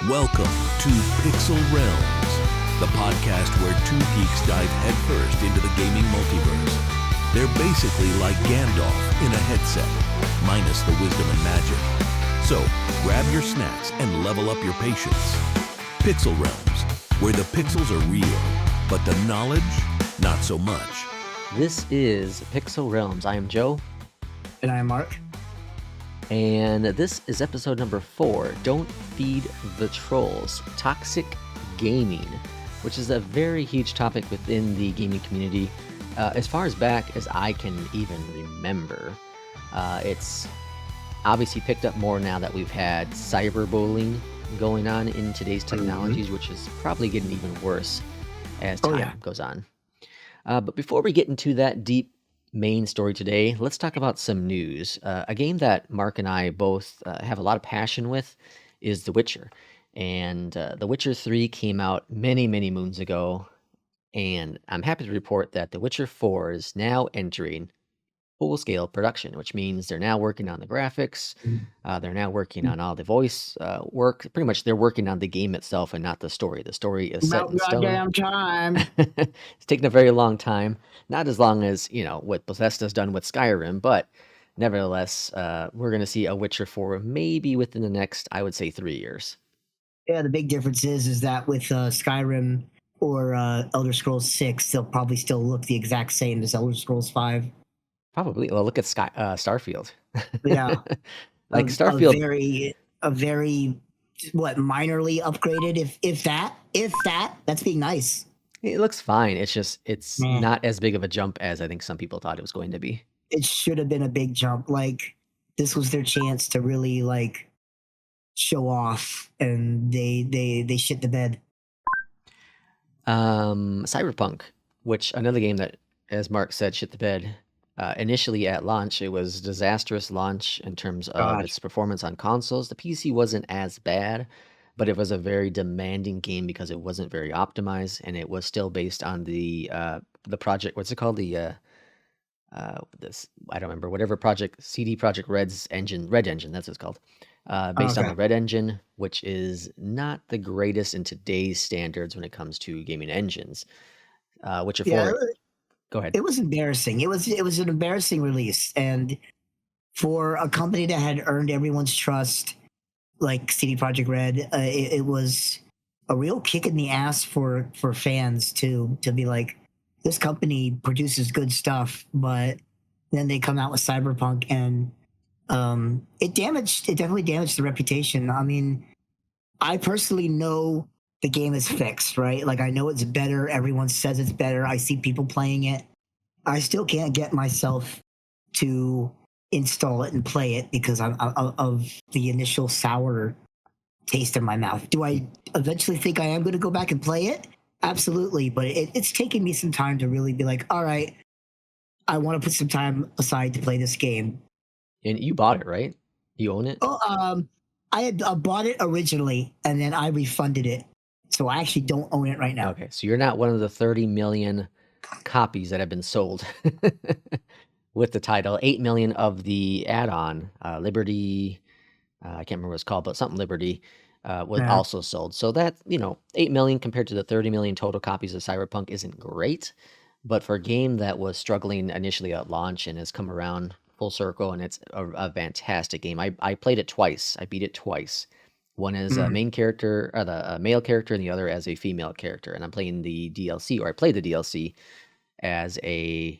Welcome to Pixel Realms, the podcast where two geeks dive headfirst into the gaming multiverse. They're basically like Gandalf in a headset, minus the wisdom and magic. So, grab your snacks and level up your patience. Pixel Realms, where the pixels are real, but the knowledge, not so much. This is Pixel Realms. I am Joe. And I'm Mark. And this is episode number 4, Don't Feed the Trolls, Toxic Gaming, which is a very huge topic within the gaming community. As far as back as I can even remember, it's obviously picked up more now that we've had cyberbullying going on in today's technologies, which is probably getting even worse as time goes on. But before we get into that deep main story today, let's talk about some news. A game that Mark and I both have a lot of passion with is The Witcher. And The Witcher 3 came out many, many moons ago. And I'm happy to report that The Witcher 4 is now entering full-scale production, which means they're now working on the graphics. They're now working on all the voice work. Pretty much they're working on the game itself and not the story. The story is set in stone. Goddamn time. It's taken a very long time. Not as long as, what Bethesda's done with Skyrim, but nevertheless, we're going to see a Witcher 4 maybe within the next, I would say, 3 years. Yeah, the big difference is that with Skyrim or Elder Scrolls 6, they'll probably still look the exact same as Elder Scrolls 5. Probably. Well, look at Starfield. Yeah. Like Starfield. A very minorly upgraded, if that. That's being nice. It looks fine. It's not as big of a jump as I think some people thought it was going to be. It should have been a big jump. Like, this was their chance to really, show off, and they shit the bed. Cyberpunk, which another game that, as Mark said, shit the bed. Initially at launch, it was disastrous launch in terms of its performance on consoles. The PC wasn't as bad, but it was a very demanding game because it wasn't very optimized, and it was still based on the project. What's it called? I don't remember. Whatever project, CD Projekt Red's engine, Red Engine. That's what it's called. Based on the Red Engine, which is not the greatest in today's standards when it comes to gaming engines. Witcher 4. Go ahead. It was embarrassing. It was an embarrassing release, and for a company that had earned everyone's trust, like CD Projekt Red, it was a real kick in the ass for fans to be like, this company produces good stuff, but then they come out with Cyberpunk, and it definitely damaged the reputation. I mean, I personally know the game is fixed, right? Like, I know it's better. Everyone says it's better. I see people playing it. I still can't get myself to install it and play it because of the initial sour taste in my mouth. Do I eventually think I am going to go back and play it? Absolutely. But it's taken me some time to really be like, all right, I want to put some time aside to play this game. And you bought it, right? You own it? Oh, I had bought it originally, and then I refunded it. So I actually don't own it right now. Okay, so you're not one of the 30 million copies that have been sold with the title. 8 million of the add-on, Liberty, I can't remember what it's called, but something Liberty was also sold. So that, 8 million compared to the 30 million total copies of Cyberpunk isn't great. But for a game that was struggling initially at launch and has come around full circle, and it's a fantastic game. I played it twice. I beat it twice. One as a main character, or the male character, and the other as a female character. And I'm playing the DLC, or I played the DLC as the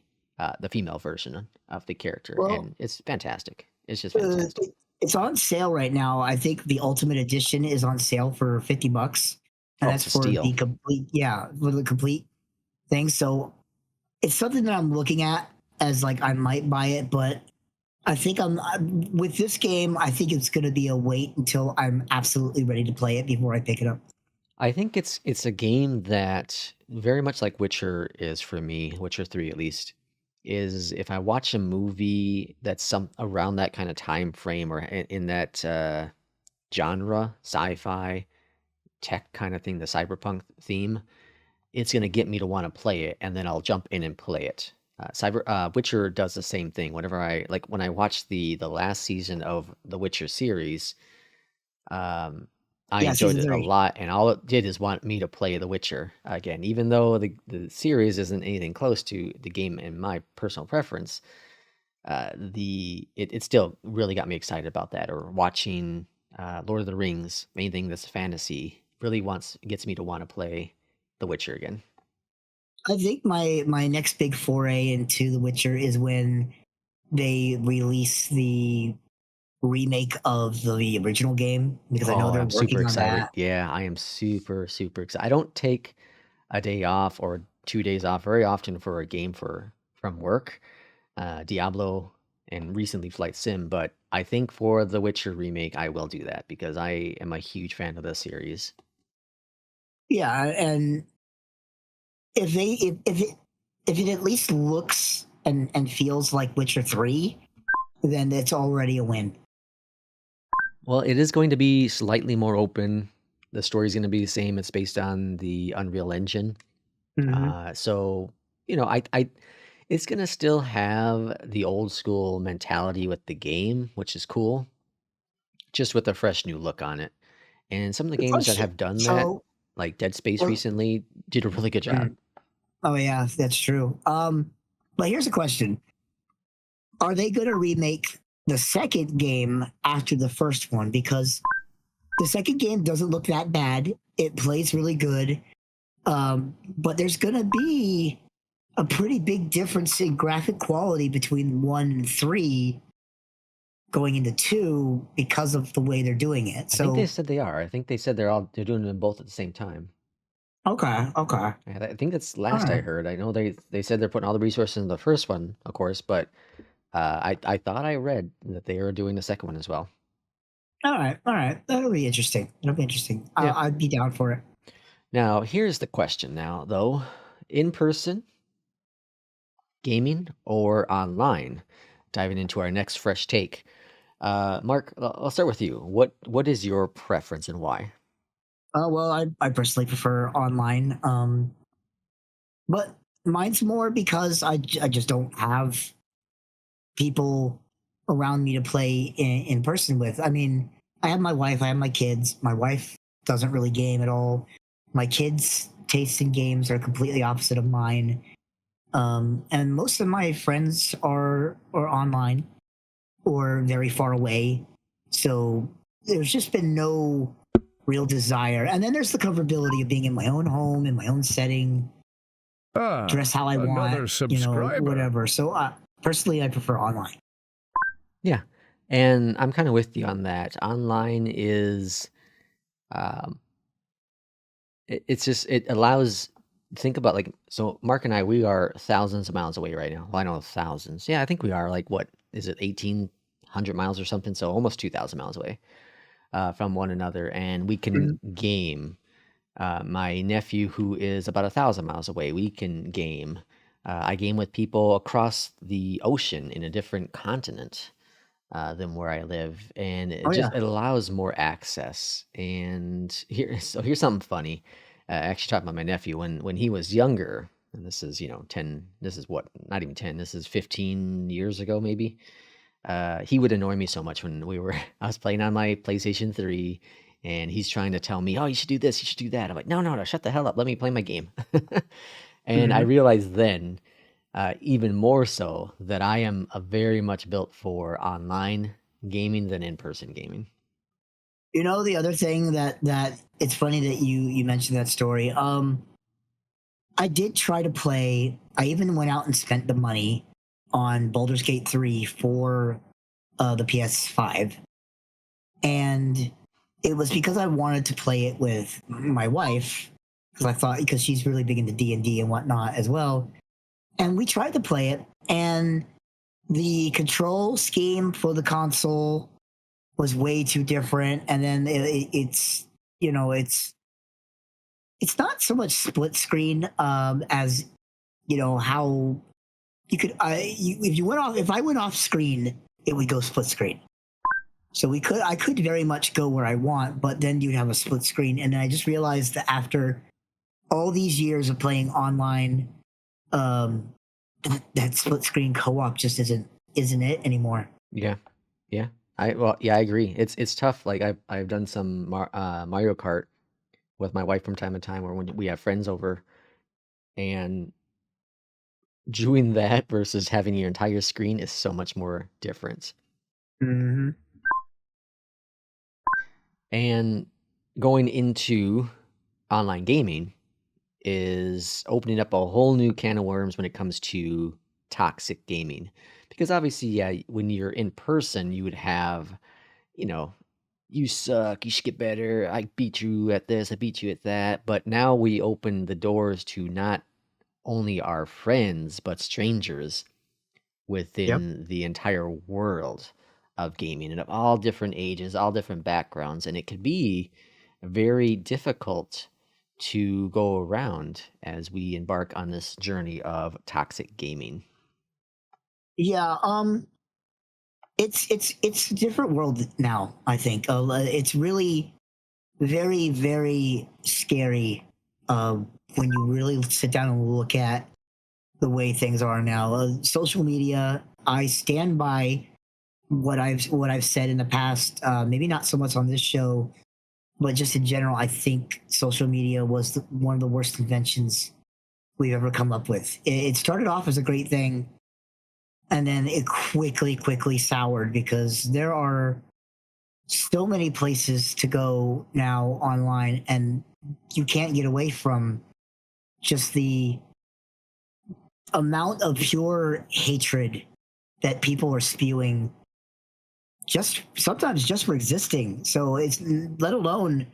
female version of the character, and it's fantastic. It's just fantastic. It's on sale right now. I think the Ultimate Edition is on sale for $50, and that's for the complete thing. So it's something that I'm looking at as I might buy it, but I think with this game, I think it's going to be a wait until I'm absolutely ready to play it before I pick it up. I think it's a game that, very much like Witcher is for me, Witcher 3 at least, is if I watch a movie that's around that kind of time frame or in that genre, sci-fi, tech kind of thing, the cyberpunk theme, it's going to get me to want to play it, and then I'll jump in and play it. Witcher does the same thing. Whenever when I watched the last season of the Witcher series, I Yeah, enjoyed season it a 3. lot, and all it did is want me to play The Witcher again, even though the series isn't anything close to the game in my personal preference. It still really got me excited about that. Or watching Lord of the Rings, anything that's fantasy, really gets me to want to play The Witcher again. I think my next big foray into The Witcher is when they release the remake of the original game, because I know Oh, they're I'm super working on excited. that. Yeah, I am super, super excited. I don't take a day off or 2 days off very often for a game from work, Diablo, and recently Flight Sim. But I think for the Witcher remake, I will do that because I am a huge fan of the series. Yeah, and if it at least looks and feels like Witcher 3, then it's already a win. Well, it is going to be slightly more open. The story's going to be the same. It's based on the Unreal Engine. Hmm. So, it's going to still have the old school mentality with the game, which is cool, just with a fresh new look on it. And some of the The games that question. have done that, So, like Dead Space well, recently, did a really good job. mm, oh yeah, that's true. But here's a question: are they going to remake the second game after the first one? Because the second game doesn't look that bad. It plays really good. But there's going to be a pretty big difference in graphic quality between 1 and 3 going into 2 because of the way they're doing it. I think they So, said they are. I think they said they're doing them both at the same time. okay, okay, And I think that's all last I right, heard. I know they said they're putting all the resources in the first one, of course, but I thought I read that they are doing the second one as well. all right, all right. That'll be interesting. That'll be interesting. Yeah. I'd be down for it. Now, here's the question now, though. In person gaming or online? Diving into our next fresh take. Mark, I'll start with you. What is your preference and why? Well, I personally prefer online. But mine's more because I just don't have people around me to play in person with. I mean, I have my wife, I have my kids. My wife doesn't really game at all. My kids' tastes in games are completely opposite of mine. And most of my friends are online or very far away. So there's just been no real desire. And then there's the comfortability of being in my own home, in my own setting, dress how I want, Another subscriber. whatever. So personally, I prefer online. Yeah. And I'm kind of with you on that. Online is um it's just it allows think about like so Mark and I we are thousands of miles away right now. Well, I know thousands. Yeah, I think we are like what is it 1800 miles or something, so almost 2000 miles away from one another and we can Mhm. game. My nephew, who is about 1,000 miles away, we can game. I game with people across the ocean in a different continent than where I live, and Oh yeah. it allows more access. And here's something funny. Actually, talking about my nephew when he was younger, and this is 10. This is what not even 10. This is 15 years ago, maybe. He would annoy me so much when I was playing on my PlayStation 3 and he's trying to tell me, "Oh, you should do this, you should do that." I'm like, "No, no, no, shut the hell up. Let me play my game." And I Hmm. realized then, even more so, that I am a very much built for online gaming than in-person gaming. The other thing that it's funny that you mentioned that story. I did try to play. I even went out and spent the money on Baldur's Gate 3 for the PS5, and it was because I wanted to play it with my wife, because I thought, because she's really big into D&D and whatnot as well. And we tried to play it, and the control scheme for the console was way too different. And then it's it's not so much split screen as how you could if I went off screen, it would go split screen. So I could very much go where I want, but then you'd have a split screen. And then I just realized that after all these years of playing online, that split screen co-op just isn't it anymore. Yeah, yeah. I agree. It's tough. Like I've done some Mario Kart with my wife from time to time, or when we have friends over, and doing that versus having your entire screen is so much more different. Hmm. And going into online gaming is opening up a whole new can of worms when it comes to toxic gaming. Because obviously, yeah, when you're in person, you would have, you know, you suck, you should get better, I beat you at this, I beat you at that. But now we open the doors to not only our friends, but strangers Yep. within the entire world of gaming and of all different ages, all different backgrounds. And it could be very difficult to go around as we embark on this journey of toxic gaming. Yeah. It's a different world now. I think it's really very, very scary when you really sit down and look at the way things are now. Social media. I stand by what I've said in the past. Maybe not so much on this show, but just in general, I think social media was one of the worst inventions we've ever come up with. It started off as a great thing, and then it quickly soured because there are so many places to go now online, and you can't get away from just the amount of pure hatred that people are spewing, just sometimes just for existing. So it's, let alone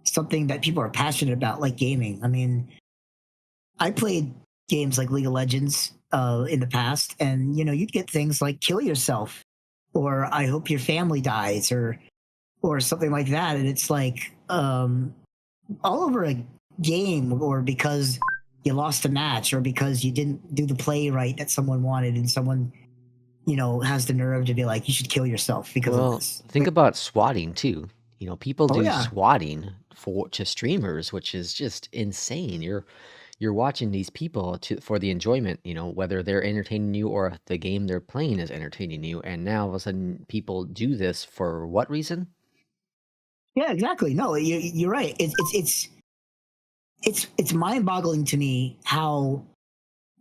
something that people are passionate about, like gaming. I mean, I played games like League of Legends in the past, and you'd get things like "kill yourself" or "I hope your family dies" or something like that, and it's like all over a game, or because you lost a match, or because you didn't do the play right that someone wanted, and someone has the nerve to be like, you should kill yourself because of Well, this. think about swatting too. People Oh do yeah. swatting for to streamers, which is just insane. You're watching these people for the enjoyment, whether they're entertaining you or if the game they're playing is entertaining you. And now all of a sudden people do this for what reason? Yeah, exactly. No, you're right. It's mind-boggling to me how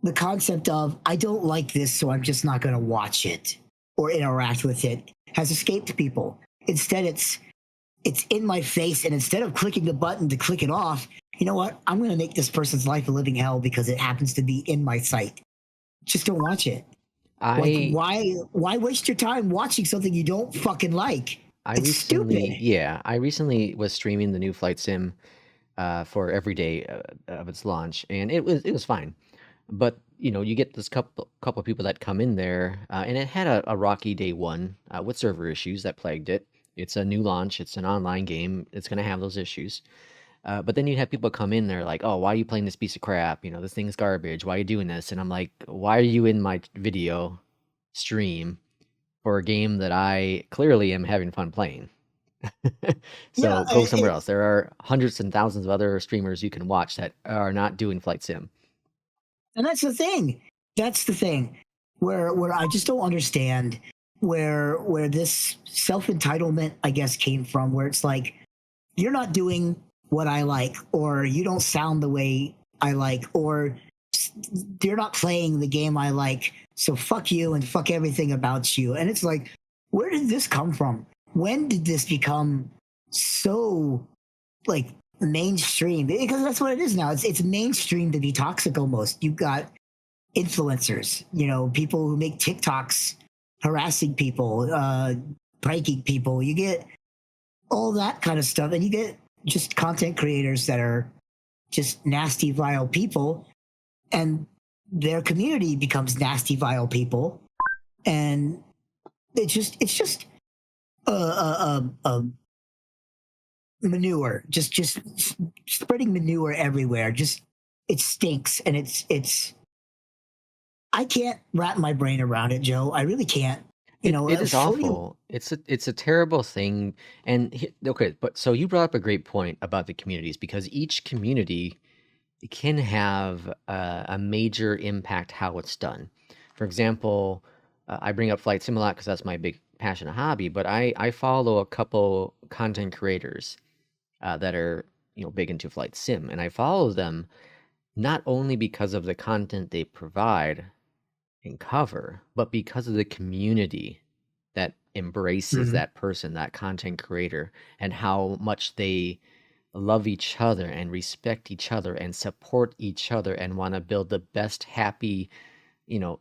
the concept of "I don't like this, so I'm just not going to watch it or interact with it" has escaped people. Instead, it's in my face, and instead of clicking the button to click it off, you know what? I'm going to make this person's life a living hell because it happens to be in my sight. Just don't watch it. Like, I why waste your time watching something you don't fucking like? I It's stupid. recently, yeah, I recently was streaming the new flight sim for every day of its launch, and it was fine. But you get this couple of people that come in there, and it had a rocky day one with server issues that plagued it. It's a new launch. It's an online game. It's going to have those issues. But then you have people come in there like, "Oh, why are you playing this piece of crap? This thing's garbage. Why are you doing this?" And I'm like, "Why are you in my video stream for a game that I clearly am having fun playing?" Yeah, So go somewhere else. There are hundreds and thousands of other streamers you can watch that are not doing flight sim. and that's the thing. That's the thing where I just don't understand where this self entitlement, I guess, came from. Where it's like, you're not doing what I like, or you don't sound the way I like, or you're not playing the game I like. So fuck you and fuck everything about you. And it's like, where did this come from? When did this become so like mainstream? Because that's what it is now. It's mainstream to be toxic almost. You've got influencers, people who make TikToks harassing people, pranking people. You get all that kind of stuff, and you get just content creators that are just nasty, vile people, and their community becomes nasty, vile people, and it's just a manure, just spreading manure everywhere. Just it stinks, and it's I can't wrap my brain around it, Joe. I really can't. It is 40. awful. It's a terrible thing. And okay, but so you brought up a great point about the communities because each community can have a major impact how it's done. For example, I bring up Flight Sim a lot because that's my big passion hobby, but I follow a couple content creators that are big into flight sim, and I follow them not only because of the content they provide and cover, but because of the community that embraces Mhm. that person, that content creator, and how much they love each other and respect each other and support each other and want to build the best happy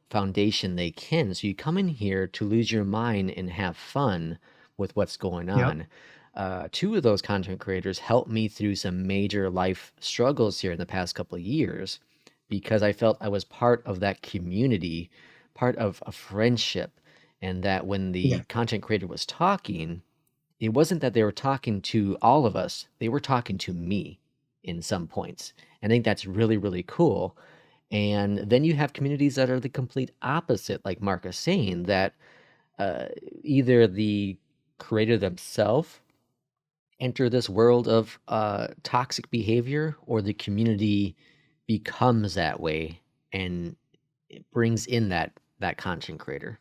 foundation they can. So you come in here to lose your mind and have fun with what's going Yep. on. Two of those content creators helped me through some major life struggles here in the past couple of years because I felt I was part of that community, part of a friendship, and that when the Yeah. content creator was talking, it wasn't that they were talking to all of us, they were talking to me in some points. I think that's really, really cool. And then you have communities that are the complete opposite, like Mark is saying, that uh, either the creator themselves enter this world of toxic behavior, or the community becomes that way and it brings in that content creator.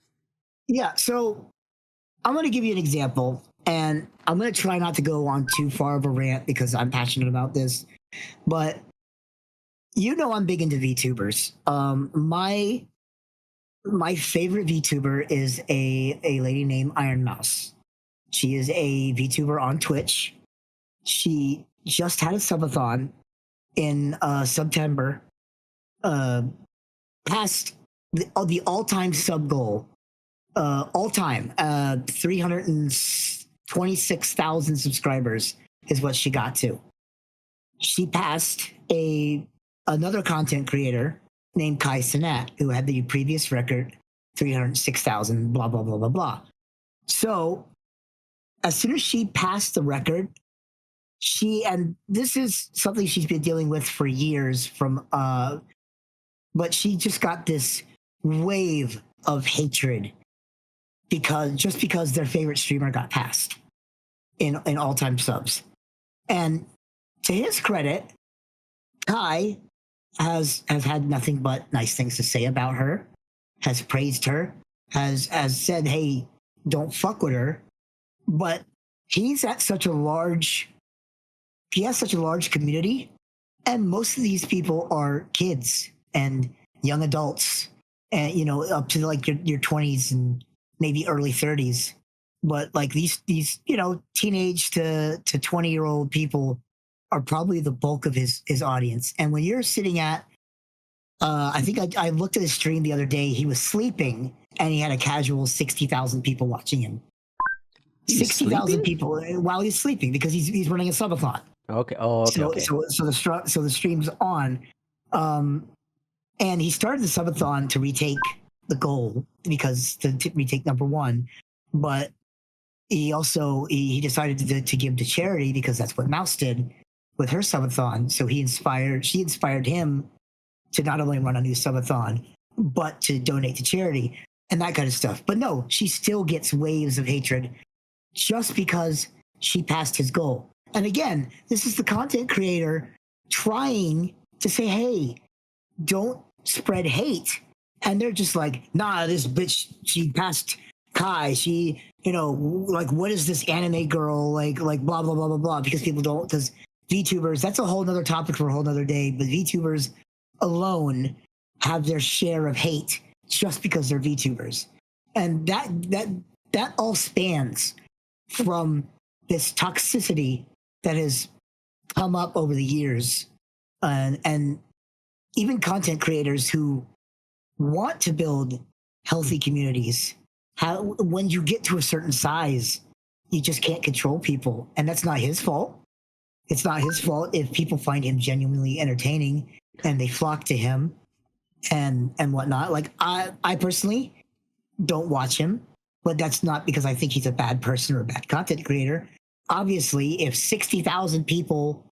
Yeah. So I'm going to give you an example, and I'm going to try not to go on too far of a rant because I'm passionate about this. But I'm big into VTubers. My favorite VTuber is a lady named Iron Mouse. She is a VTuber on Twitch. She just had a subathon in September, uh, past the all-time sub goal, all time, 326,000 subscribers is what she got to. She passed another content creator named Kai Cenat, who had the previous record, 306,000, blah, blah, blah, blah, blah. So as soon as she passed the record, and this is something she's been dealing with for years but she just got this wave of hatred because their favorite streamer got passed in all-time subs. And to his credit, Kai has had nothing but nice things to say about her, has praised her, has said, "Hey, don't fuck with her." But he's at such a large he has such a large community, and most of these people are kids and young adults, and up to like your 20s and maybe early 30s. But like these teenage to 20-year-old people are probably the bulk of his audience. And when you're sitting at I think I looked at his stream the other day, he was sleeping and he had a casual 60,000 people watching him. He's 60,000 sleeping? people while he's sleeping because he's running a subathon. Okay. Oh, okay, So okay. the stream's on, and he started the subathon to retake the goal because to retake number one, but he decided to give to charity because that's what Mouse did with her subathon. So she inspired him to not only run a new subathon but to donate to charity and that kind of stuff. But no, she still gets waves of hatred just because she passed his goal. And again, this is the content creator trying to say, hey, don't spread hate. And they're just like, nah, this bitch, she passed Kai. She, like, what is this anime girl? Like blah, blah, blah, blah, blah. Because because VTubers, that's a whole nother topic for a whole nother day. But VTubers alone have their share of hate just because they're VTubers. And that all spans from this toxicity that has come up over the years, and even content creators who want to build healthy communities. When you get to a certain size, you just can't control people, and that's not his fault. It's not his fault if people find him genuinely entertaining and they flock to him and whatnot. Like I personally don't watch him, but that's not because I think he's a bad person or a bad content creator. Obviously, if 60,000 people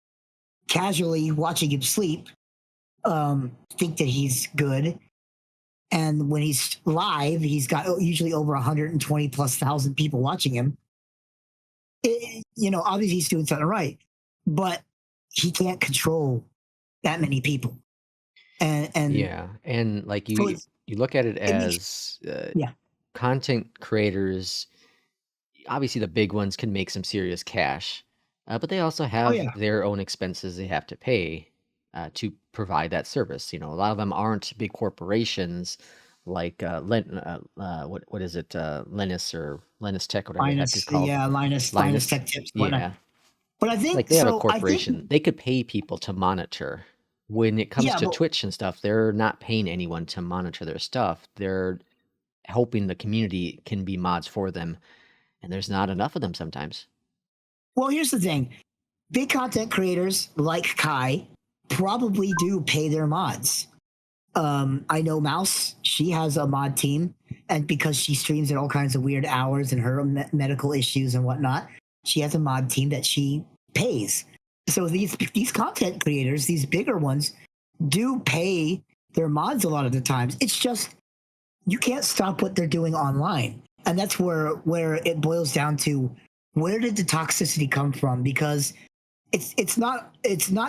casually watching him sleep think that he's good, and when he's live, he's got usually over 120 plus thousand people watching him. Obviously he's doing something right, but he can't control that many people. And Yeah, and like so you look at it it makes as yeah content creators obviously the big ones can make some serious cash, but they also Oh have yeah. their own expenses they have to pay to provide that service. A lot of them aren't big corporations like what is it, Linus or Linus Tech, whatever the heck it's Linus, called. Linus Linus, Tech Tips, whatnot. yeah. But I Like think they have a so. I think corporation. They could pay people to monitor. When it comes yeah, to but Twitch and stuff, they're not paying anyone to monitor their stuff. They're hoping the community can be mods for them, and there's not enough of them sometimes. well, here's the thing: big content creators like Kai probably do pay their mods. I know Mouse; she has a mod team, and because she streams at all kinds of weird hours and her medical issues and whatnot, she has a mod team that she pays. So these content creators, these bigger ones, do pay their mods a lot of the times. It's just you can't stop what they're doing online, and that's where it boils down to: where did the toxicity come from? Because it's not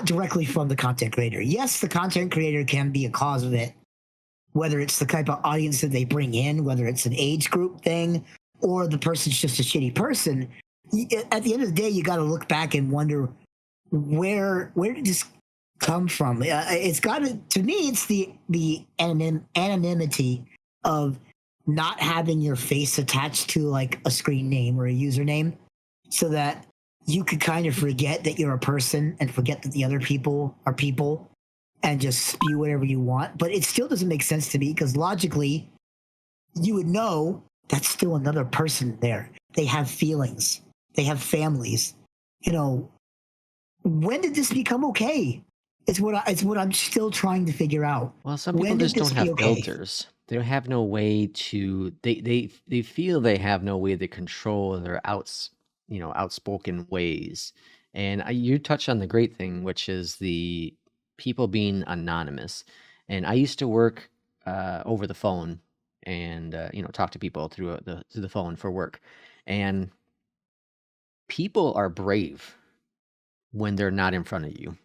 directly from the content creator. Yes, the content creator can be a cause of it, whether it's the type of audience that they bring in, whether it's an age group thing, or the person's just a shitty person. At the end of the day, you got to look back and wonder where did this come from? It's got to me. It's the anonymity of not having your face attached to like a screen name or a username, so that you could kind of forget that you're a person and forget that the other people are people and just spew whatever you want. But it still doesn't make sense to me because logically, you would know that's still another person there. They have feelings, they have families. You know, when did this become okay? It's what I'm still trying to figure out. Well, some people When did just this don't be have okay? filters. They don't have no way to. They feel they have no way to control their outspoken ways. And you touched on the great thing, which is the people being anonymous. And I used to work over the phone and talk to people through the phone for work. And people are brave when they're not in front of you.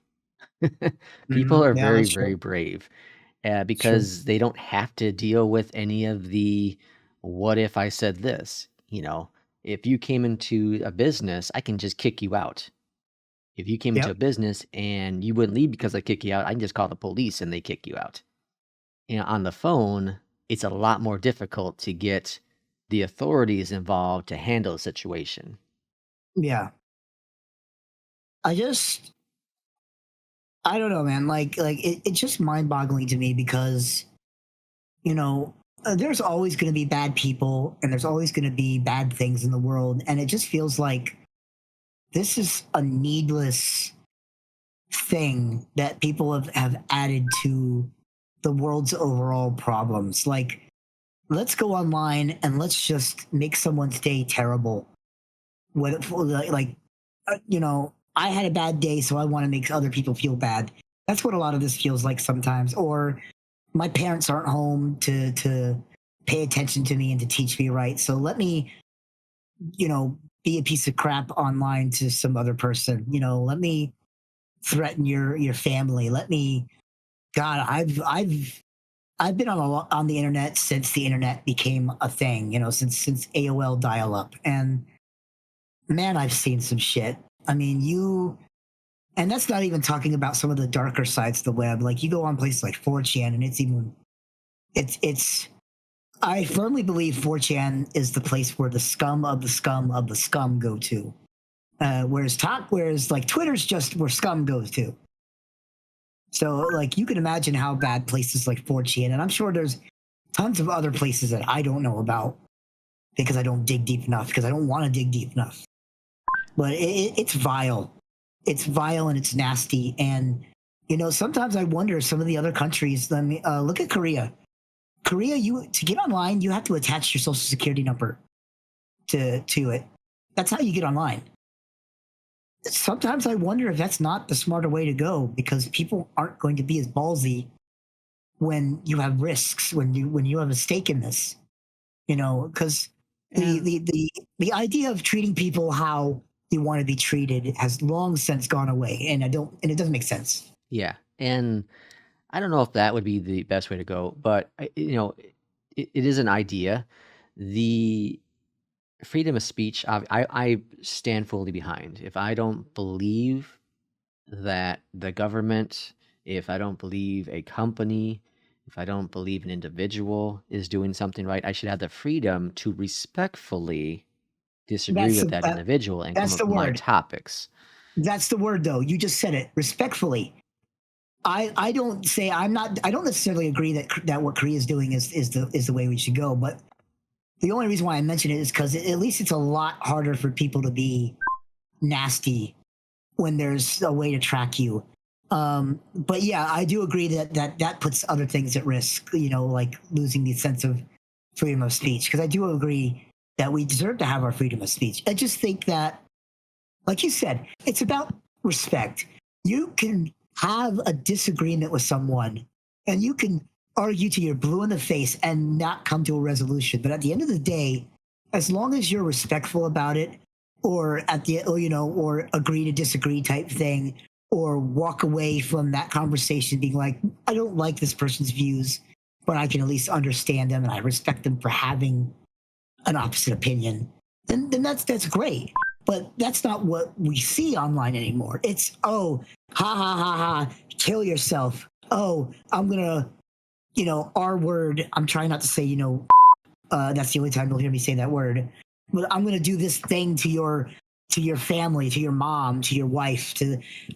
People are Yeah, very, that's very true. brave It's true. because they don't have to deal with any of the what if I said this? If you came into a business, I can just kick you out. If you came into a Yep. business and you wouldn't leave because I kick you out, I can just call the police and they kick you out. On the phone, it's a lot more difficult to get the authorities involved to handle a situation. Yeah. I just I don't know, man. It's just mind boggling to me because you know there's always going to be bad people and there's always going to be bad things in the world, and it just feels like this is a needless thing that people have added to the world's overall problems. Like, let's go online and let's just make someone's day terrible. I had a bad day, so I want to make other people feel bad. That's what a lot of this feels like sometimes. Or my parents aren't home to pay attention to me and to teach me right. So let me, be a piece of crap online to some other person. Let me threaten your family. Let me. God, I've been on the internet since the internet became a thing. Since AOL dial up, and man, I've seen some shit. I mean, and that's not even talking about some of the darker sides of the web. Like you go on places like 4chan, and it's. I firmly believe 4chan is the place where the scum of the scum of the scum go to. Whereas like Twitter's just where scum goes to. So like you can imagine how bad places like 4chan, and I'm sure there's tons of other places that I don't know about because I don't dig deep enough because I don't want to dig deep enough. But it's vile. It's vile and it's nasty. And sometimes I wonder some of the other countries. Let me look at Korea. Korea, you to get online, you have to attach your social security number to it. That's how you get online. Sometimes I wonder if that's not the smarter way to go because people aren't going to be as ballsy when you have risks, when you have a stake in this. Because the idea of treating people how you want to be treated has long since gone away, and it doesn't make sense. Yeah, and I don't know if that would be the best way to go, but it is an idea. The freedom of speech, I stand fully behind. If I don't believe that the government, if I don't believe a company, if I don't believe an individual is doing something right, I should have the freedom to respectfully disagree That's with that individual and come that's up the with my word. topics. That's the word, though. You just said it respectfully. I don't say I'm not. I don't necessarily agree that what Korea is doing is the way we should go. But the only reason why I mention it is because at least it's a lot harder for people to be nasty when there's a way to track you. But yeah, I do agree that puts other things at risk. You know, like losing the sense of freedom of speech. Because I do agree that we deserve to have our freedom of speech. I just think that, like you said, it's about respect. You can have a disagreement with someone and you can argue till you're blue in the face and not come to a resolution. But at the end of the day, as long as you're respectful about it, or or agree to disagree type thing, or walk away from that conversation being like, I don't like this person's views, but I can at least understand them and I respect them for having an opposite opinion, then that's great. But that's not what we see online anymore. It's, oh, ha ha ha ha, kill yourself. Oh, I'm gonna, R word. I'm trying not to say, that's the only time you'll hear me say that word. But I'm gonna do this thing to your family, to your mom, to your wife,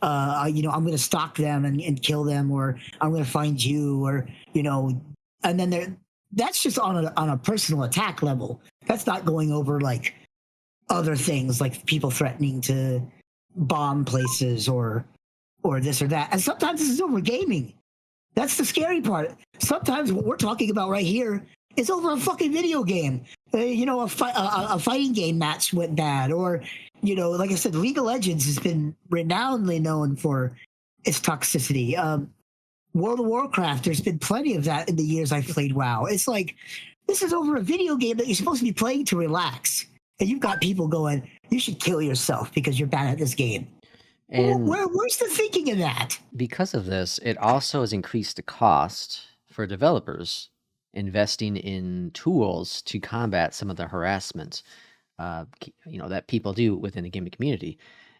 I'm gonna stalk them and kill them, or I'm gonna find you, or and then that's just on a personal attack level. That's not going over like other things like people threatening to bomb places or this or that. And sometimes this is over gaming. That's the scary part. Sometimes what we're talking about right here is over a fucking video game. A fighting game match went bad, or like I said, League of Legends has been renownedly known for its toxicity. World of Warcraft, there's been plenty of that in the years I've played WoW. It's like, this is over a video game that you're supposed to be playing to relax. And you've got people going, you should kill yourself because you're bad at this game. And Where's the thinking in that? because of this, it also has increased the cost for developers investing in tools to combat some of the harassment, that people do within the gaming community.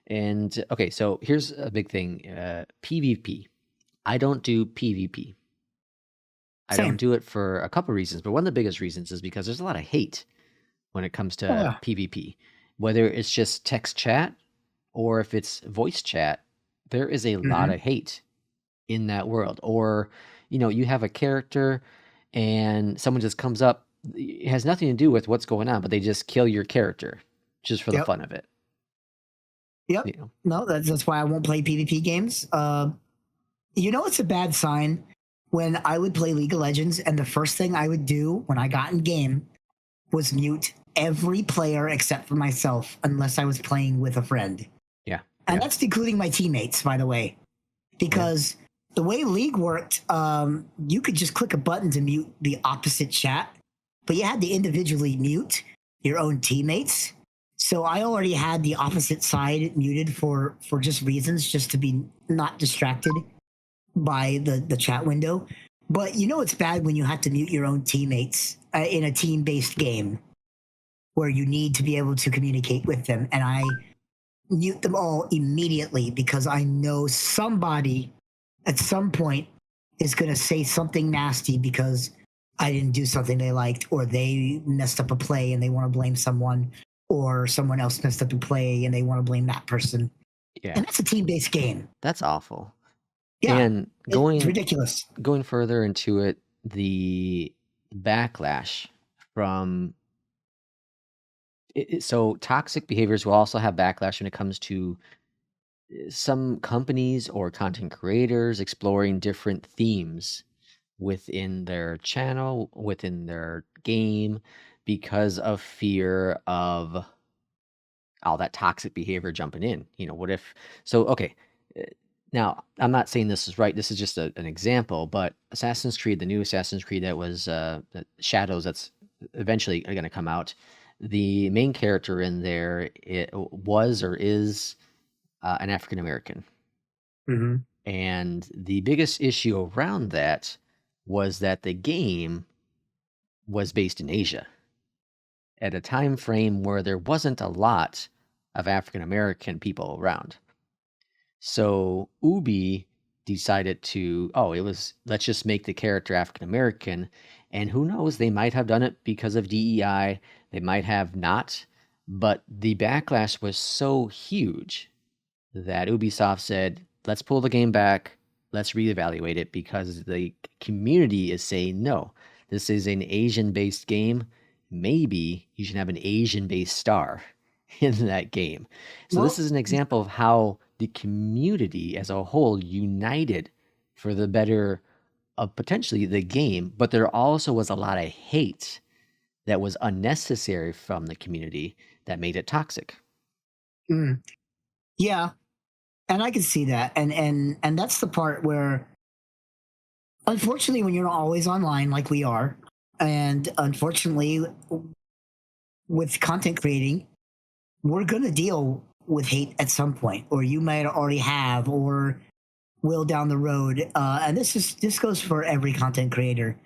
And okay, so here's a big thing: PvP. I don't do PvP. I Same. don't do it for a couple reasons, but one of the biggest reasons is because there's a lot of hate when it comes to PvP. Whether it's just text chat or if it's voice chat, there is a lot of hate in that world. Or, you have a character and someone just comes up, it has nothing to do with what's going on, but they just kill your character just for the fun of it. Yep. No, that's why I won't play PvP games. It's a bad sign when I would play League of Legends and the first thing I would do when I got in game was mute every player except for myself unless I was playing with a friend. Yeah. And that's including my teammates, by the way. Because the way League worked, you could just click a button to mute the opposite chat, but you had to individually mute your own teammates. So I already had the opposite side muted for just reasons, just to be not distracted by the chat window. But it's bad when you have to mute your own teammates in a team-based game where you need to be able to communicate with them. And I mute them all immediately because I know somebody at some point is going to say something nasty because I didn't do something they liked, or they messed up a play and they want to blame someone, or someone else messed up a play and they want to blame that person. Yeah. And that's a team-based game. That's awful. Yeah. And it's ridiculous. Going further into it, the backlash from so toxic behaviors will also have backlash when it comes to some companies or content creators exploring different themes within their channel, within their game, because of fear of all that toxic behavior jumping in. What if, okay, now I'm not saying this is right. This is just an example, but Assassin's Creed, the new Assassin's Creed that was Shadows, that's eventually going to come out. The main character in there, it was or is an African American. And the biggest issue around that was that the game was based in Asia. at a time frame where there wasn't a lot of African American people around. So Ubi decided to, let's just make the character African American. And who knows, they might have done it because of DEI, they might have not. But the backlash was so huge that Ubisoft said, let's pull the game back, let's reevaluate it, because the community is saying, no, this is an Asian-based game. Maybe you should have an Asian-based star in that game. So this is an example of how the community as a whole united for the better of potentially the game, but there also was a lot of hate that was unnecessary from the community that made it toxic. Yeah, and I can see that, and that's the part where, unfortunately, when you're not always online like we are, and unfortunately, with content creating, we're gonna deal with hate at some point, or you might already have, or will down the road. And this goes for every content creator.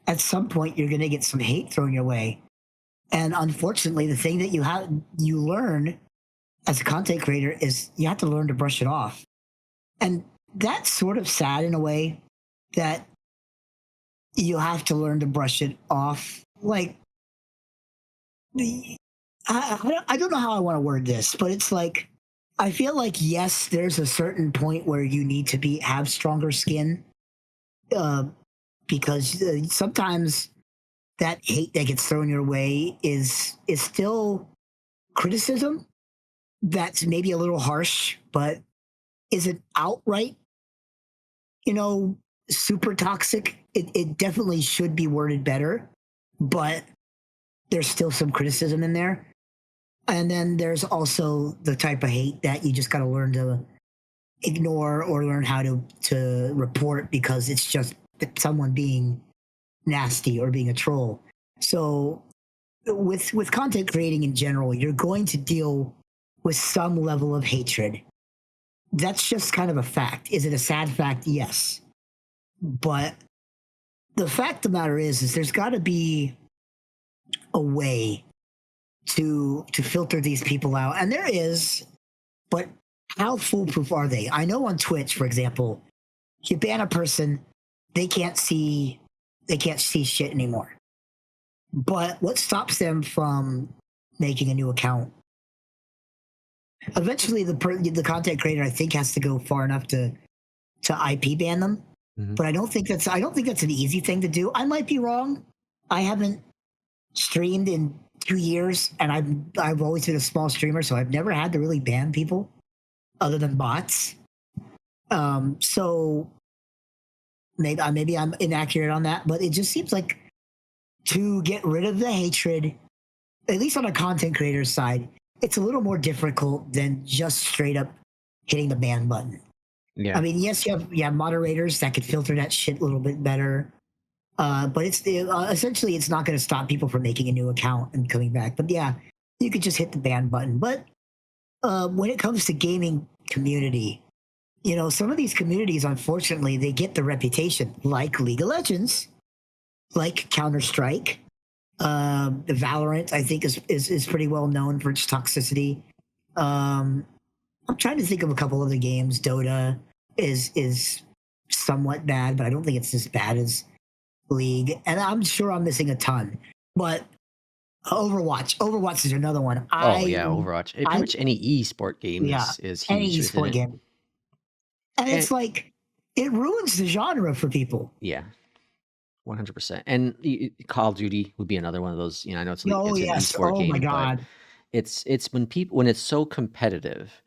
At some point, you're gonna get some hate thrown your way, and unfortunately, the thing that you learn as a content creator is you have to learn to brush it off. And that's sort of sad in a way, that you have to learn to brush it off. Like, I don't know how I want to word this, but it's like, I feel like, yes, there's a certain point where you need to have stronger skin, because sometimes that hate that gets thrown your way is still criticism that's maybe a little harsh, but isn't outright, super toxic. It definitely should be worded better, but there's still some criticism in there. And then there's also the type of hate that you just got to learn to ignore, or learn how to report, because it's just someone being nasty or being a troll. So with content creating in general, you're going to deal with some level of hatred. That's just kind of a fact. Is it a sad fact? Yes. But the fact of the matter is there's got to be a way to filter these people out. And there is, but how foolproof are they? I know on Twitch, for example, you ban a person, they can't see shit anymore. But what stops them from making a new account? Eventually, the content creator, I think, has to go far enough to IP ban them. Mm-hmm. But I don't think that's an easy thing to do. I might be wrong. I haven't streamed in 2 years, and I've always been a small streamer, so I've never had to really ban people other than bots. So maybe I'm inaccurate on that, but it just seems like, to get rid of the hatred, at least on a content creator's side, it's a little more difficult than just straight up hitting the ban button. Yeah. I mean, yes, you have moderators that could filter that shit a little bit better. But it's essentially, it's not going to stop people from making a new account and coming back. But yeah, you could just hit the ban button. But when it comes to gaming community, some of these communities, unfortunately, they get the reputation, like League of Legends, like Counter-Strike. Valorant, I think, is pretty well known for its toxicity. I'm trying to think of a couple other games. Dota is somewhat bad, but I don't think it's as bad as League. And I'm sure I'm missing a ton. But Overwatch is another one. Overwatch. Pretty much any esport game is huge. Any esport game. And it's like, it ruins the genre for people. Yeah. 100%. And Call of Duty would be another one of those. I know it's an esport game. Oh my god! It's when it's so competitive,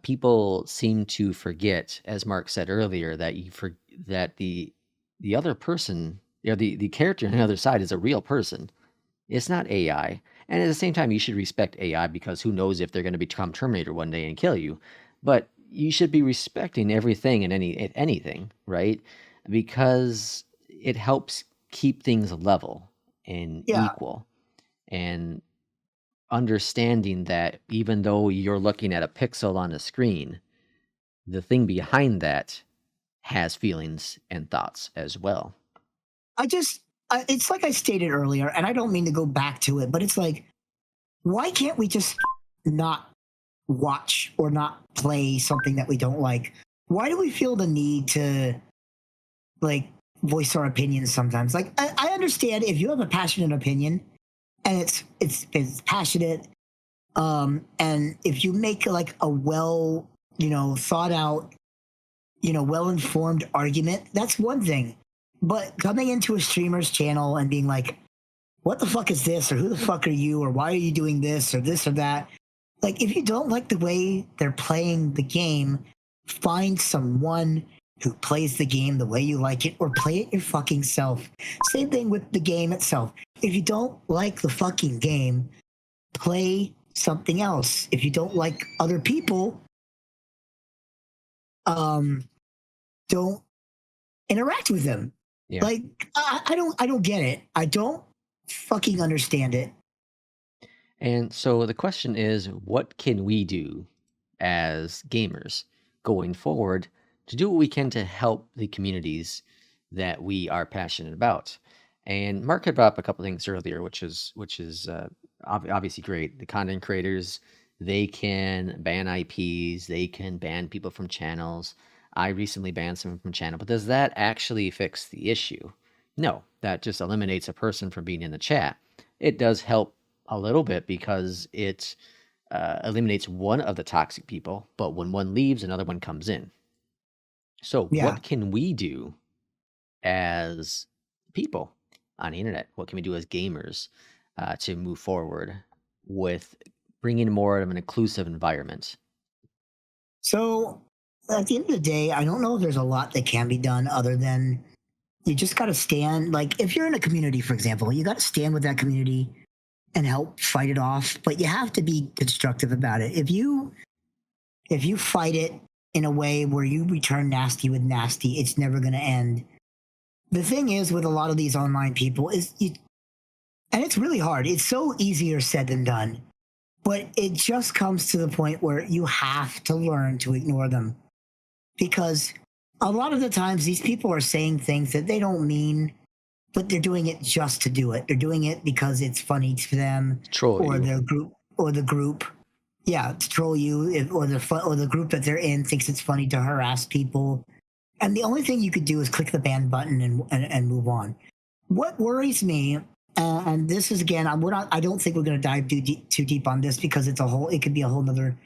people seem to forget, as Mark said earlier, that that the other person, the character on the other side is a real person. It's not AI. And at the same time, you should respect AI, because who knows if they're going to become Terminator one day and kill you. But you should be respecting everything and anything, right? Because it helps keep things level and equal, and understanding that even though you're looking at a pixel on a screen, the thing behind that has feelings and thoughts as well. I just it's like I stated earlier, and I don't mean to go back to it, but it's like, why can't we just not watch or not play something that we don't like? Why do we feel the need to like voice our opinions sometimes? Like, I understand if you have a passionate opinion and it's passionate, and if you make like a well, thought out, well informed argument, that's one thing. But coming into a streamer's channel and being like, what the fuck is this? Or who the fuck are you? Or why are you doing this or that? Like, if you don't like the way they're playing the game, find someone who plays the game the way you like it, or play it your fucking self. Same thing with the game itself. If you don't like the fucking game, play something else. If you don't like other people, don't interact with them. Yeah. Like, I don't get it. I don't fucking understand it. And so the question is, what can we do as gamers going forward to do what we can to help the communities that we are passionate about? And Mark had brought up a couple things earlier, which is obviously great. The content creators, they can ban IPs, they can ban people from channels. I recently banned someone from channel, but does that actually fix the issue? No, that just eliminates a person from being in the chat. It does help a little bit because it eliminates one of the toxic people, but when one leaves, another one comes in. So what can we do as people on the internet? What can we do as gamers to move forward with bringing more of an inclusive environment? So at the end of the day, I don't know if there's a lot that can be done other than you just got to stand. Like, if you're in a community, for example, you got to stand with that community and help fight it off, but you have to be constructive about it. If you fight it in a way where you return nasty with nasty, it's never going to end. The thing is with a lot of these online people and it's really hard. It's so easier said than done, but it just comes to the point where you have to learn to ignore them, because a lot of the times these people are saying things that they don't mean, but they're doing it just to do it. They're doing it because it's funny to them, or their group, or the group. Yeah, to troll you, or the group that they're in thinks it's funny to harass people. And the only thing you could do is click the ban button and move on. What worries me, and this is again, I don't think we're going to dive too deep on this because it could be a whole nother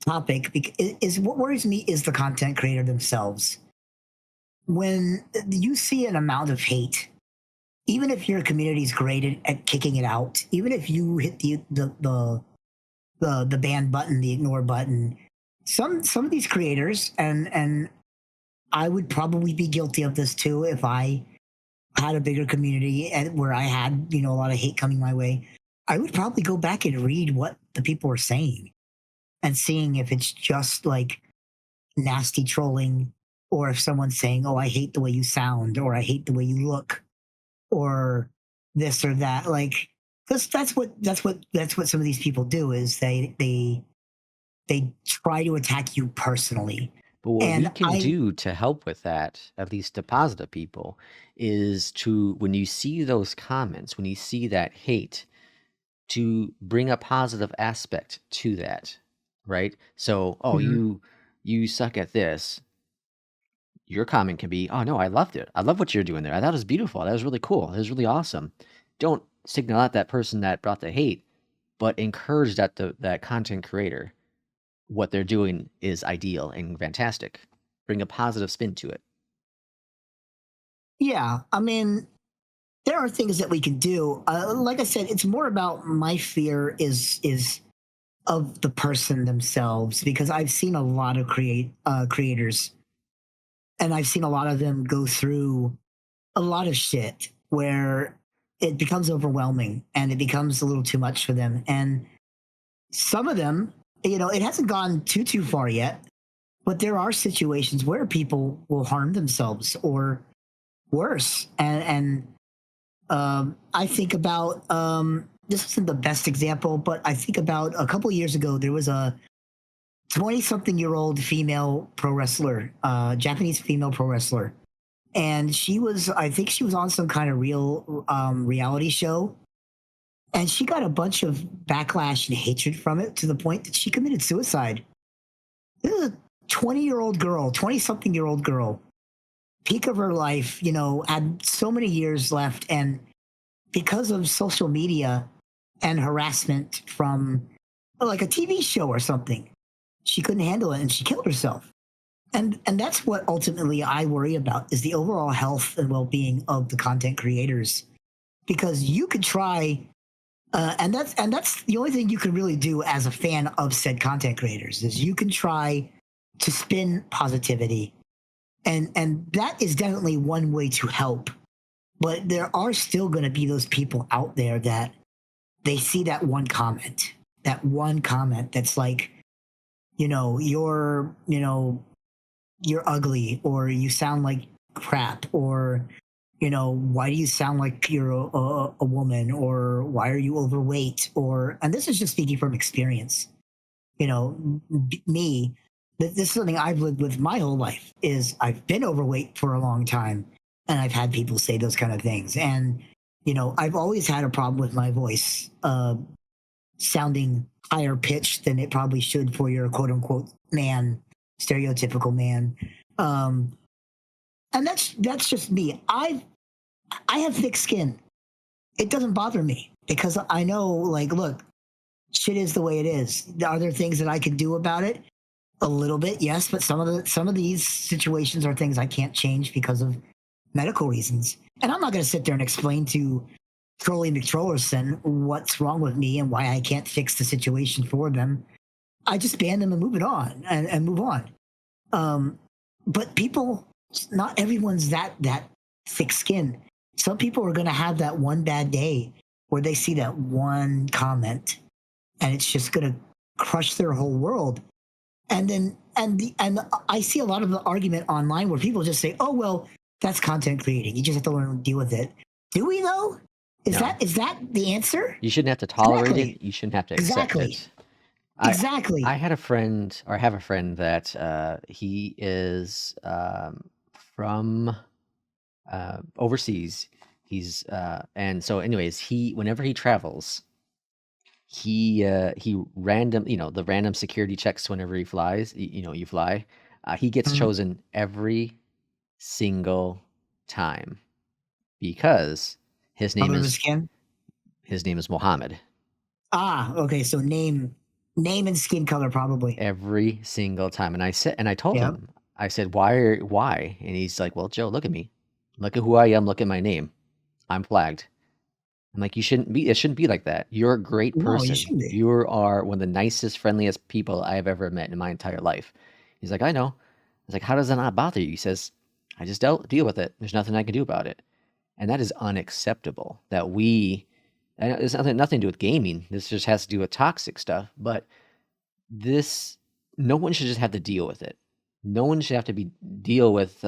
topic. Is what worries me is the content creator themselves. When you see an amount of hate, even if your community is great at kicking it out, even if you hit the ban button, the ignore button, some of these creators, and I would probably be guilty of this too if I had a bigger community and where I had a lot of hate coming my way, I would probably go back and read what the people are saying and seeing if it's just like nasty trolling, or if someone's saying, oh, I hate the way you sound, or I hate the way you look, or this or that. Like, that's what some of these people do, is they try to attack you personally. But what we can do to help with that, at least to positive people, is to, when you see those comments, when you see that hate, to bring a positive aspect to that, right? So, you suck at this. Your comment can be, oh no, I loved it. I love what you're doing there. I thought it was beautiful. That was really cool. That was really awesome. Don't signal out that person that brought the hate, but encourage that content creator. What they're doing is ideal and fantastic. Bring a positive spin to it. Yeah, I mean, there are things that we can do. Like I said, it's more about my fear is of the person themselves, because I've seen a lot of creators, and I've seen a lot of them go through a lot of shit where it becomes overwhelming and it becomes a little too much for them. And some of them, it hasn't gone too far yet, but there are situations where people will harm themselves or worse. And I think about, this isn't the best example, but I think about a couple of years ago, there was a 20-something-year-old female pro wrestler, Japanese female pro wrestler. and I think she was on some kind of real reality show, and she got a bunch of backlash and hatred from it to the point that she committed suicide. This is a 20-year-old girl, 20-something-year-old girl, peak of her life, had so many years left, and because of social media and harassment from like a TV show or something, she couldn't handle it and she killed herself. And that's what ultimately I worry about, is the overall health and well-being of the content creators, because you could try, and that's the only thing you can really do as a fan of said content creators, is you can try to spin positivity, and that is definitely one way to help. But there are still going to be those people out there that they see that one comment that's like, you're ugly, or you sound like crap, or why do you sound like you're a woman, or why are you overweight, and this is just speaking from experience. Me, this is something I've lived with my whole life, is I've been overweight for a long time, and I've had people say those kind of things, and I've always had a problem with my voice sounding higher pitched than it probably should for your quote unquote man, stereotypical man. And that's just me. I have thick skin. It doesn't bother me because I know, like, look, shit is the way it is. Are there things that I can do about it? A little bit, yes, but some of these situations are things I can't change because of medical reasons. And I'm not going to sit there and explain to Trolly McTrollerson what's wrong with me and why I can't fix the situation for them. I just ban them and move it on and move on. But people, not everyone's that thick skin. Some people are going to have that one bad day where they see that one comment and it's just going to crush their whole world. And then, and I see a lot of the argument online where people just say, "Oh, well, that's content creating. You just have to learn to deal with it." Do we though? Is that the answer? You shouldn't have to tolerate Exactly. it. You shouldn't have to accept it. Exactly. I had a friend, or have a friend that he is from overseas. He's and so, anyways, whenever he travels, he random, the random security checks whenever he flies. You fly. He gets Mhm. chosen every single time because his name Color of is skin. Mohammed. Ah, okay. So name and skin color probably. Every single time. And I told Yeah. him, I said, why? And he's like, "Well, Joe, look at me. Look at who I am. Look at my name. I'm flagged." I'm like, it shouldn't be like that. You're a great No, you person. shouldn't be. You are one of the nicest, friendliest people I have ever met in my entire life. He's like, "I know." I was like, "How does that not bother you?" He says, "I just deal with it. There's nothing I can do about it." And that is unacceptable that and it's nothing to do with gaming. This just has to do with toxic stuff. But no one should just have to deal with it. No one should have to deal with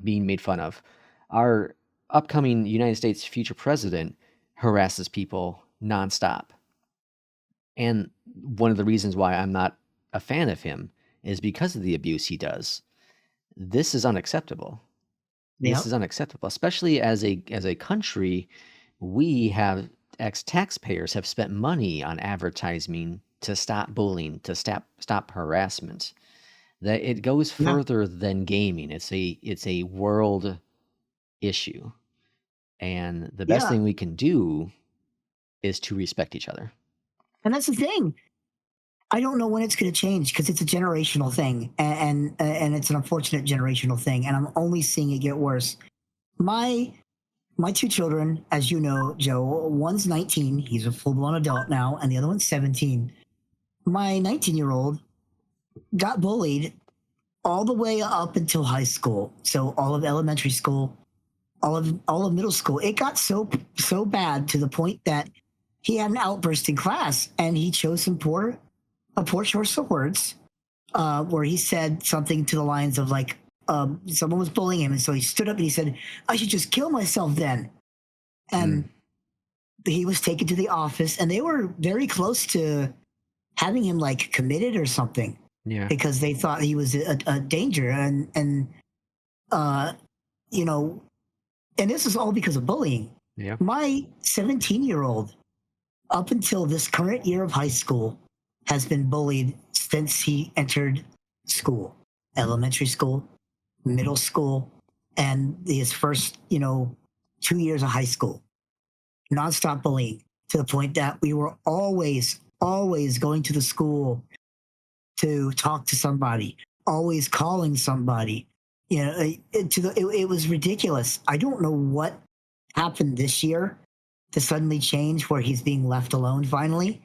being made fun of. Our upcoming United States future president harasses people nonstop. And one of the reasons why I'm not a fan of him is because of the abuse he does. This is unacceptable. Yep. This is unacceptable, especially as a country. We have taxpayers have spent money on advertising to stop bullying, to stop harassment. That it goes further than gaming. It's a world issue, and the best thing we can do is to respect each other. And that's the thing. I don't know when it's going to change because it's a generational thing, and it's an unfortunate generational thing, and I'm only seeing it get worse. My two children, as you know, Joe, one's 19, he's a full-blown adult now, and the other one's 17. My 19-year-old got bullied all the way up until high school, so all of elementary school, all of middle school. It got so bad to the point that he had an outburst in class, and he chose some poor choice of words, where he said something to the lines of like, someone was bullying him, and so he stood up and he said, "I should just kill myself then." And he was taken to the office, and they were very close to having him like committed or something. Yeah. Because they thought he was a danger, and you know, and this is all because of bullying. Yeah. My 17-year-old, up until this current year of high school, has been bullied since he entered school, elementary school, middle school, and his first, 2 years of high school. Nonstop bullying to the point that we were always, always going to the school to talk to somebody, always calling somebody. It was ridiculous. I don't know what happened this year to suddenly change where he's being left alone finally,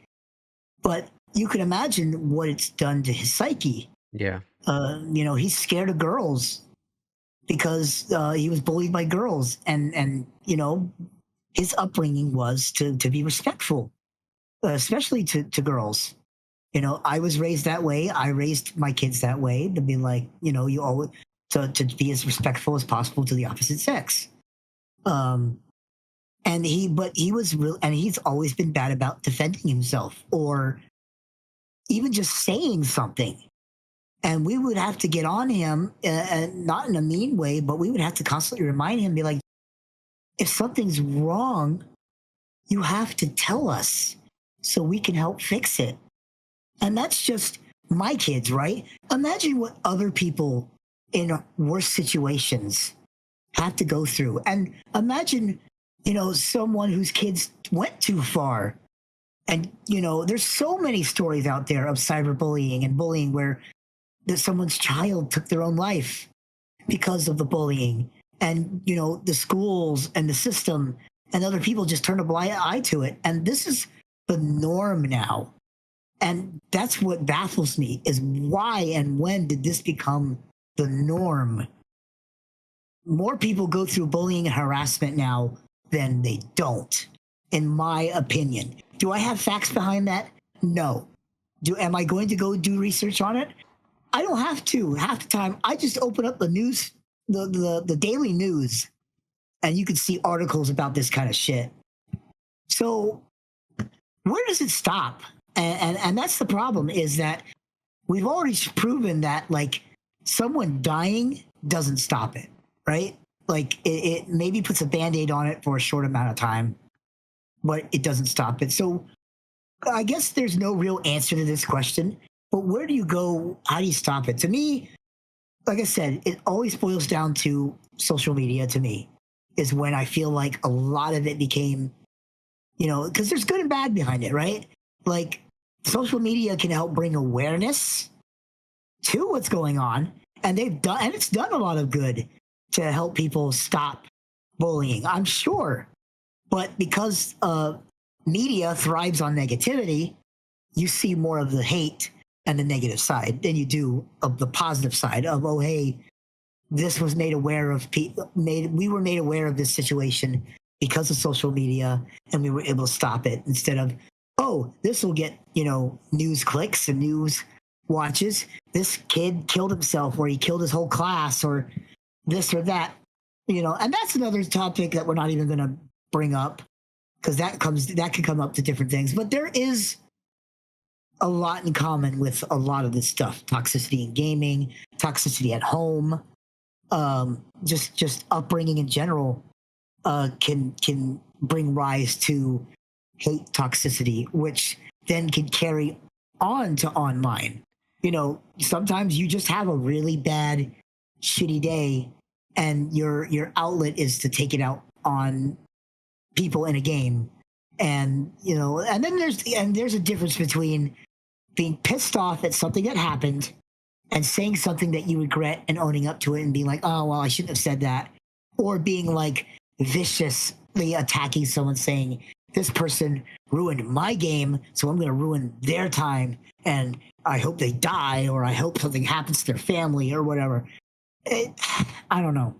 but you can imagine what it's done to his psyche. Yeah. He's scared of girls because he was bullied by girls, and his upbringing was to be respectful, especially to girls. I was raised that way. I raised my kids that way, to be like, you always to be as respectful as possible to the opposite sex. But he was real, and he's always been bad about defending himself or even just saying something. And we would have to get on him, not in a mean way, but we would have to constantly remind him, be like, if something's wrong, you have to tell us so we can help fix it. And that's just my kids, right? Imagine what other people in worse situations have to go through. And imagine, someone whose kids went too far. And, there's so many stories out there of cyberbullying and bullying where someone's child took their own life because of the bullying. And, the schools and the system and other people just turn a blind eye to it. And this is the norm now. And that's what baffles me, is why and when did this become the norm? More people go through bullying and harassment now than they don't, in my opinion. Do I have facts behind that? No. Am I going to go do research on it? I don't have to. Half the time, I just open up the news, the daily news, and you can see articles about this kind of shit. So where does it stop? And that's the problem, is that we've already proven that, like, someone dying doesn't stop it, right? Like, it maybe puts a Band-Aid on it for a short amount of time, but it doesn't stop it. So I guess there's no real answer to this question, but where do you go? How do you stop it? To me, like I said, it always boils down to social media. To me, is when I feel like a lot of it became, because there's good and bad behind it, right? Like, social media can help bring awareness to what's going on, and it's done a lot of good to help people stop bullying, I'm sure. But because media thrives on negativity, you see more of the hate and the negative side than you do of the positive side of, oh, hey, this was made aware of we were made aware of this situation because of social media, and we were able to stop it, instead of, oh, this will get, news clicks and news watches. This kid killed himself, or he killed his whole class, or this or that, and that's another topic that we're not even going to bring up, because that could come up to different things. But there is a lot in common with a lot of this stuff: toxicity in gaming, toxicity at home, just upbringing in general can bring rise to hate toxicity, which then can carry on to online. Sometimes you just have a really bad, shitty day, and your outlet is to take it out on people in a game. And and then there's a difference between being pissed off at something that happened and saying something that you regret and owning up to it and being like, oh, well, I shouldn't have said that, or being like viciously attacking someone, saying, this person ruined my game, so I'm going to ruin their time, and I hope they die, or I hope something happens to their family, or whatever. I don't know.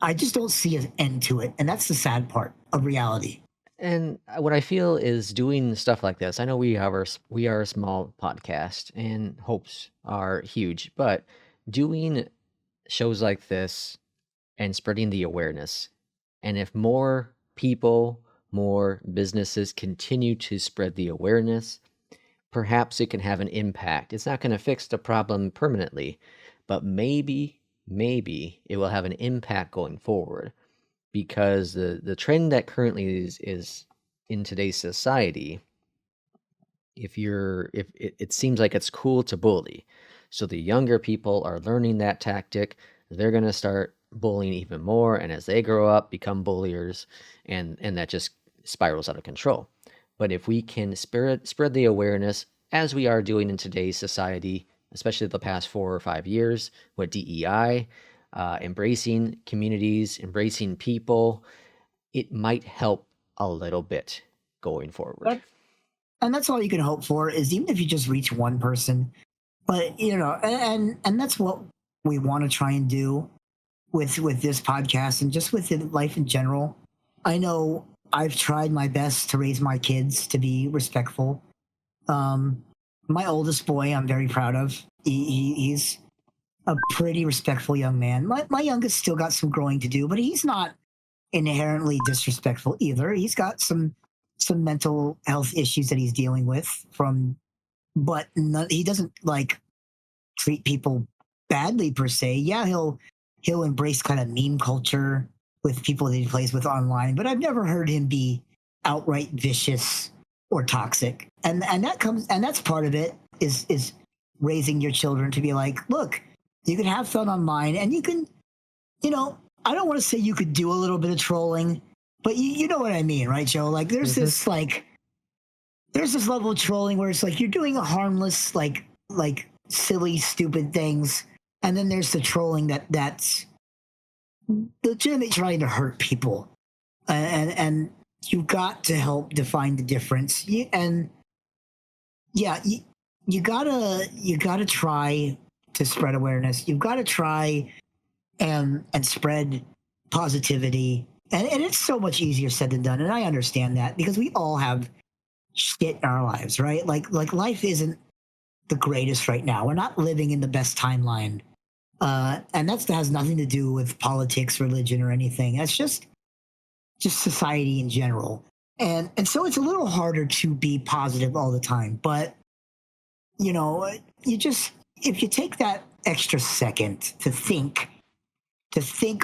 I just don't see an end to it, and that's the sad part of reality. And what I feel is, doing stuff like this, I know we are a small podcast and hopes are huge, but doing shows like this and spreading the awareness, and if more people, more businesses continue to spread the awareness, perhaps it can have an impact. It's not going to fix the problem permanently, but maybe maybe it will have an impact going forward, because the trend that currently is in today's society, if it seems like it's cool to bully. So the younger people are learning that tactic, they're going to start bullying even more, and as they grow up become bulliers, and that just spirals out of control. But if we can spread the awareness as we are doing in today's society, especially the past 4 or 5 years with DEI, embracing communities, embracing people, it might help a little bit going forward. And that's all you can hope for, is even if you just reach one person. But and that's what we want to try and do with this podcast and just with life in general. I know I've tried my best to raise my kids to be respectful. My oldest boy, I'm very proud of. He's a pretty respectful young man. My youngest still got some growing to do, but he's not inherently disrespectful either. He's got some mental health issues that he's dealing with but he doesn't like treat people badly per se. Yeah, he'll embrace kind of meme culture with people that he plays with online, but I've never heard him be outright vicious or toxic. And that's part of it, is raising your children to be like, look, you can have fun online, and you can, I don't want to say you could do a little bit of trolling, but you know what I mean, right, Joe? Like there's this level of trolling where it's like you're doing a harmless, like silly, stupid things, and then there's the trolling that's legitimately trying to hurt people, and you've got to help define the difference. You gotta try to spread awareness. You've got to try and spread positivity, and it's so much easier said than done. And I understand that, because we all have shit in our lives, right? Like life isn't the greatest right now. We're not living in the best timeline, and that has nothing to do with politics, religion, or anything. That's just society in general, and so it's a little harder to be positive all the time. But if you take that extra second to think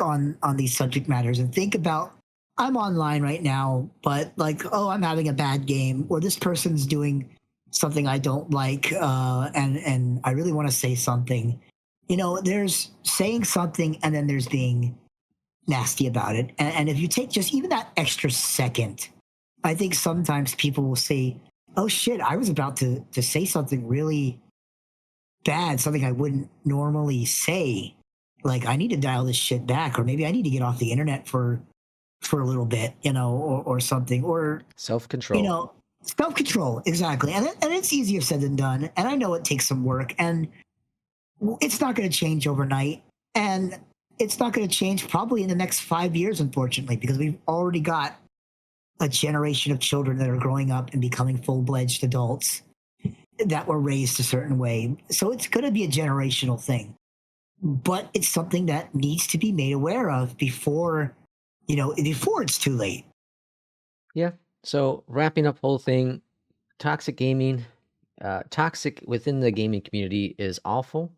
on these subject matters, and think about, I'm online right now, but I'm having a bad game, or this person's doing something I don't like, and I really want to say something. There's saying something, and then there's being nasty about it. And if you take just even that extra second, I think sometimes people will say, oh shit, I was about to say something really bad, something I wouldn't normally say. Like, I need to dial this shit back, or maybe I need to get off the internet for a little bit, or something, or self-control. Self-control, exactly. And it's easier said than done. And I know it takes some work, and it's not going to change overnight. And it's not going to change probably in the next 5 years, unfortunately, because we've already got a generation of children that are growing up and becoming full-fledged adults that were raised a certain way. So it's going to be a generational thing. But it's something that needs to be made aware of before it's too late. Yeah. So wrapping up the whole thing, toxic gaming, toxic within the gaming community is awful.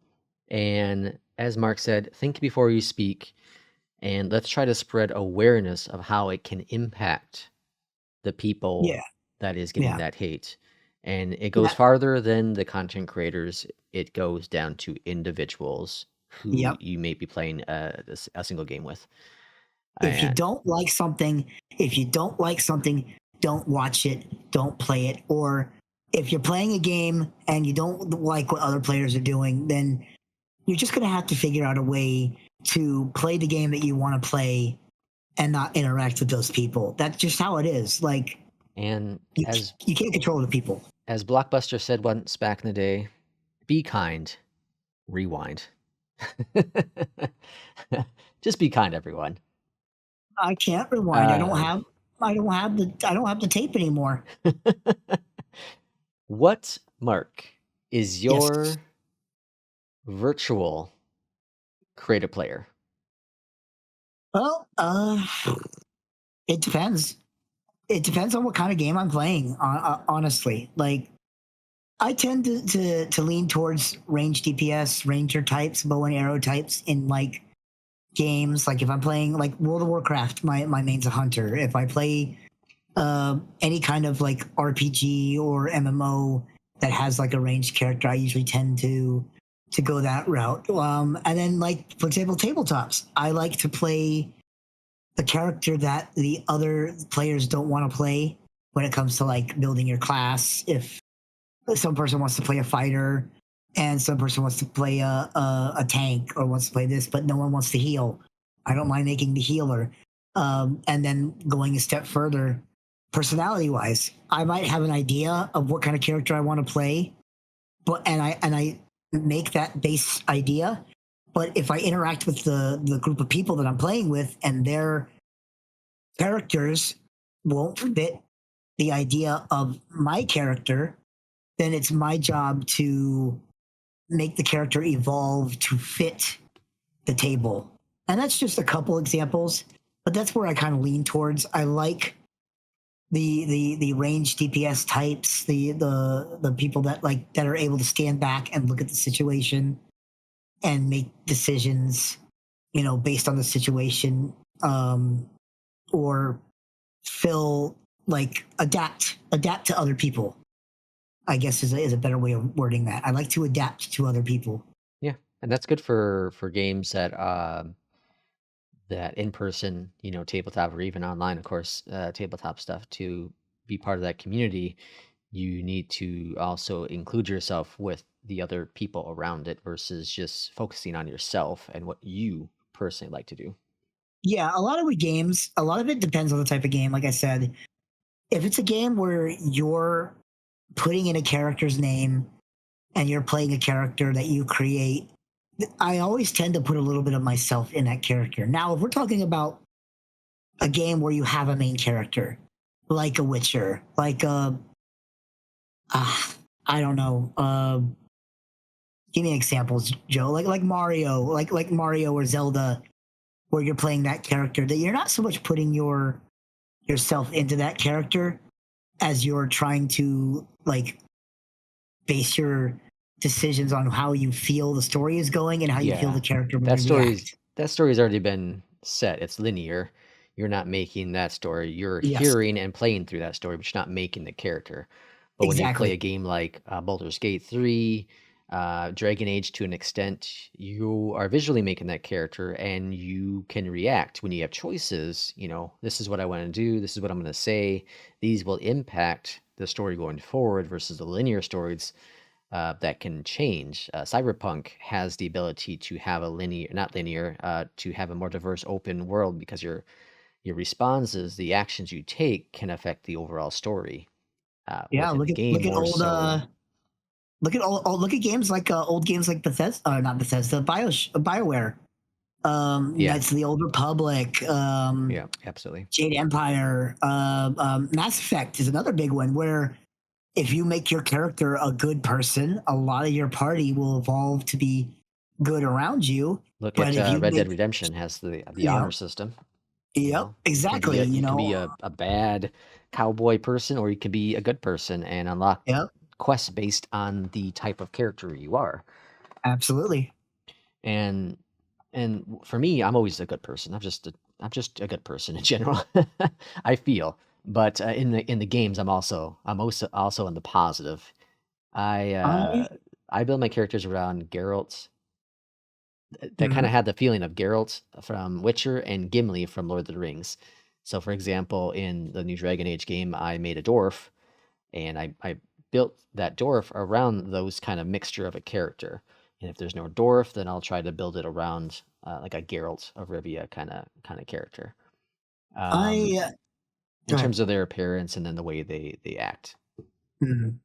And as Mark said, think before you speak, and let's try to spread awareness of how it can impact the people that is getting that hate. And it goes farther than the content creators. It goes down to individuals who you may be playing a single game with. If you don't like something, don't watch it, don't play it. Or if you're playing a game and you don't like what other players are doing, then you're just going to have to figure out a way to play the game that you want to play and not interact with those people. That's just how it is. Like, and you can't control the people. As Blockbuster said once back in the day, be kind, rewind. Just be kind, everyone. I can't rewind. I don't have the tape anymore. What, Mark, is your virtual creative player? Well, it depends. It depends on what kind of game I'm playing. Honestly, like, I tend to lean towards range DPS, ranger types, bow and arrow types in like games. Like if I'm playing like World of Warcraft, my main's a hunter. If I play any kind of like RPG or MMO that has like a ranged character, I usually tend to go that route. And then like for example, tabletops, I like to play a character that the other players don't want to play when it comes to like building your class. If some person wants to play a fighter and some person wants to play a tank or wants to play this, but no one wants to heal, I don't mind making the healer. And then going a step further, personality wise, I might have an idea of what kind of character I want to play, but I make that base idea. But if I interact with the group of people that I'm playing with and their characters won't fit the idea of my character, then it's my job to make the character evolve to fit the table. And that's just a couple examples, but that's where I kind of lean towards. I like the range DPS types, the people that are able to stand back and look at the situation and make decisions, based on the situation, or adapt to other people, I guess is a better way of wording that. I like to adapt to other people. Yeah, and that's good for games that that in person, tabletop or even online, of course, tabletop stuff. To be part of that community, you need to also include yourself with the other people around it versus just focusing on yourself and what you personally like to do. Yeah, a lot of it depends on the type of game. Like I said, if it's a game where you're putting in a character's name and you're playing a character that you create, I always tend to put a little bit of myself in that character. Now, if we're talking about a game where you have a main character, like a Witcher, like I don't know, give me examples, Joe. Like Mario, like Mario or Zelda, where you're playing that character, that you're not so much putting yourself into that character as you're trying to base your decisions on how you feel the story is going and how you feel the character will react. That story's already been set. It's linear. You're not making that story. You're Yes, hearing and playing through that story, but you're not making the character. But when you play a exactly. game like Baldur's Gate 3, Dragon Age to an extent, you are visually making that character and you can react when you have choices. This is what I want to do. This is what I'm going to say. These will impact the story going forward versus the linear stories that can change. Cyberpunk has the ability to have to have a more diverse open world because your responses, the actions you take, can affect the overall story Yeah, within the game look at more old so. look at games like old games like Bethesda, not Bethesda, BioWare, Yeah, Knights of the Old Republic, yeah, absolutely. Jade Empire, Mass Effect is another big one where if you make your character a good person, a lot of your party will evolve to be good around you. Look But at if you Red Dead make, Redemption has the yeah, honor system. yep, You can be exactly, a bad cowboy person, or you can be a good person and unlock yep, quests based on the type of character you are. absolutely. And for me, I'm always a good person. I'm just a good person in general. I feel, but in the games, I'm also in the positive. I I, uh, I build my characters around Geralt. That kind mhm. of had the feeling of Geralt from Witcher and Gimli from Lord of the Rings. So, for example, in the new Dragon Age game, I made a dwarf, and I built that dwarf around those kind of mixture of a character. And if there's no dwarf, then I'll try to build it around like a Geralt of Rivia kind of character. Um, I in Go ahead. terms of their appearance and then the way they act. Mhm.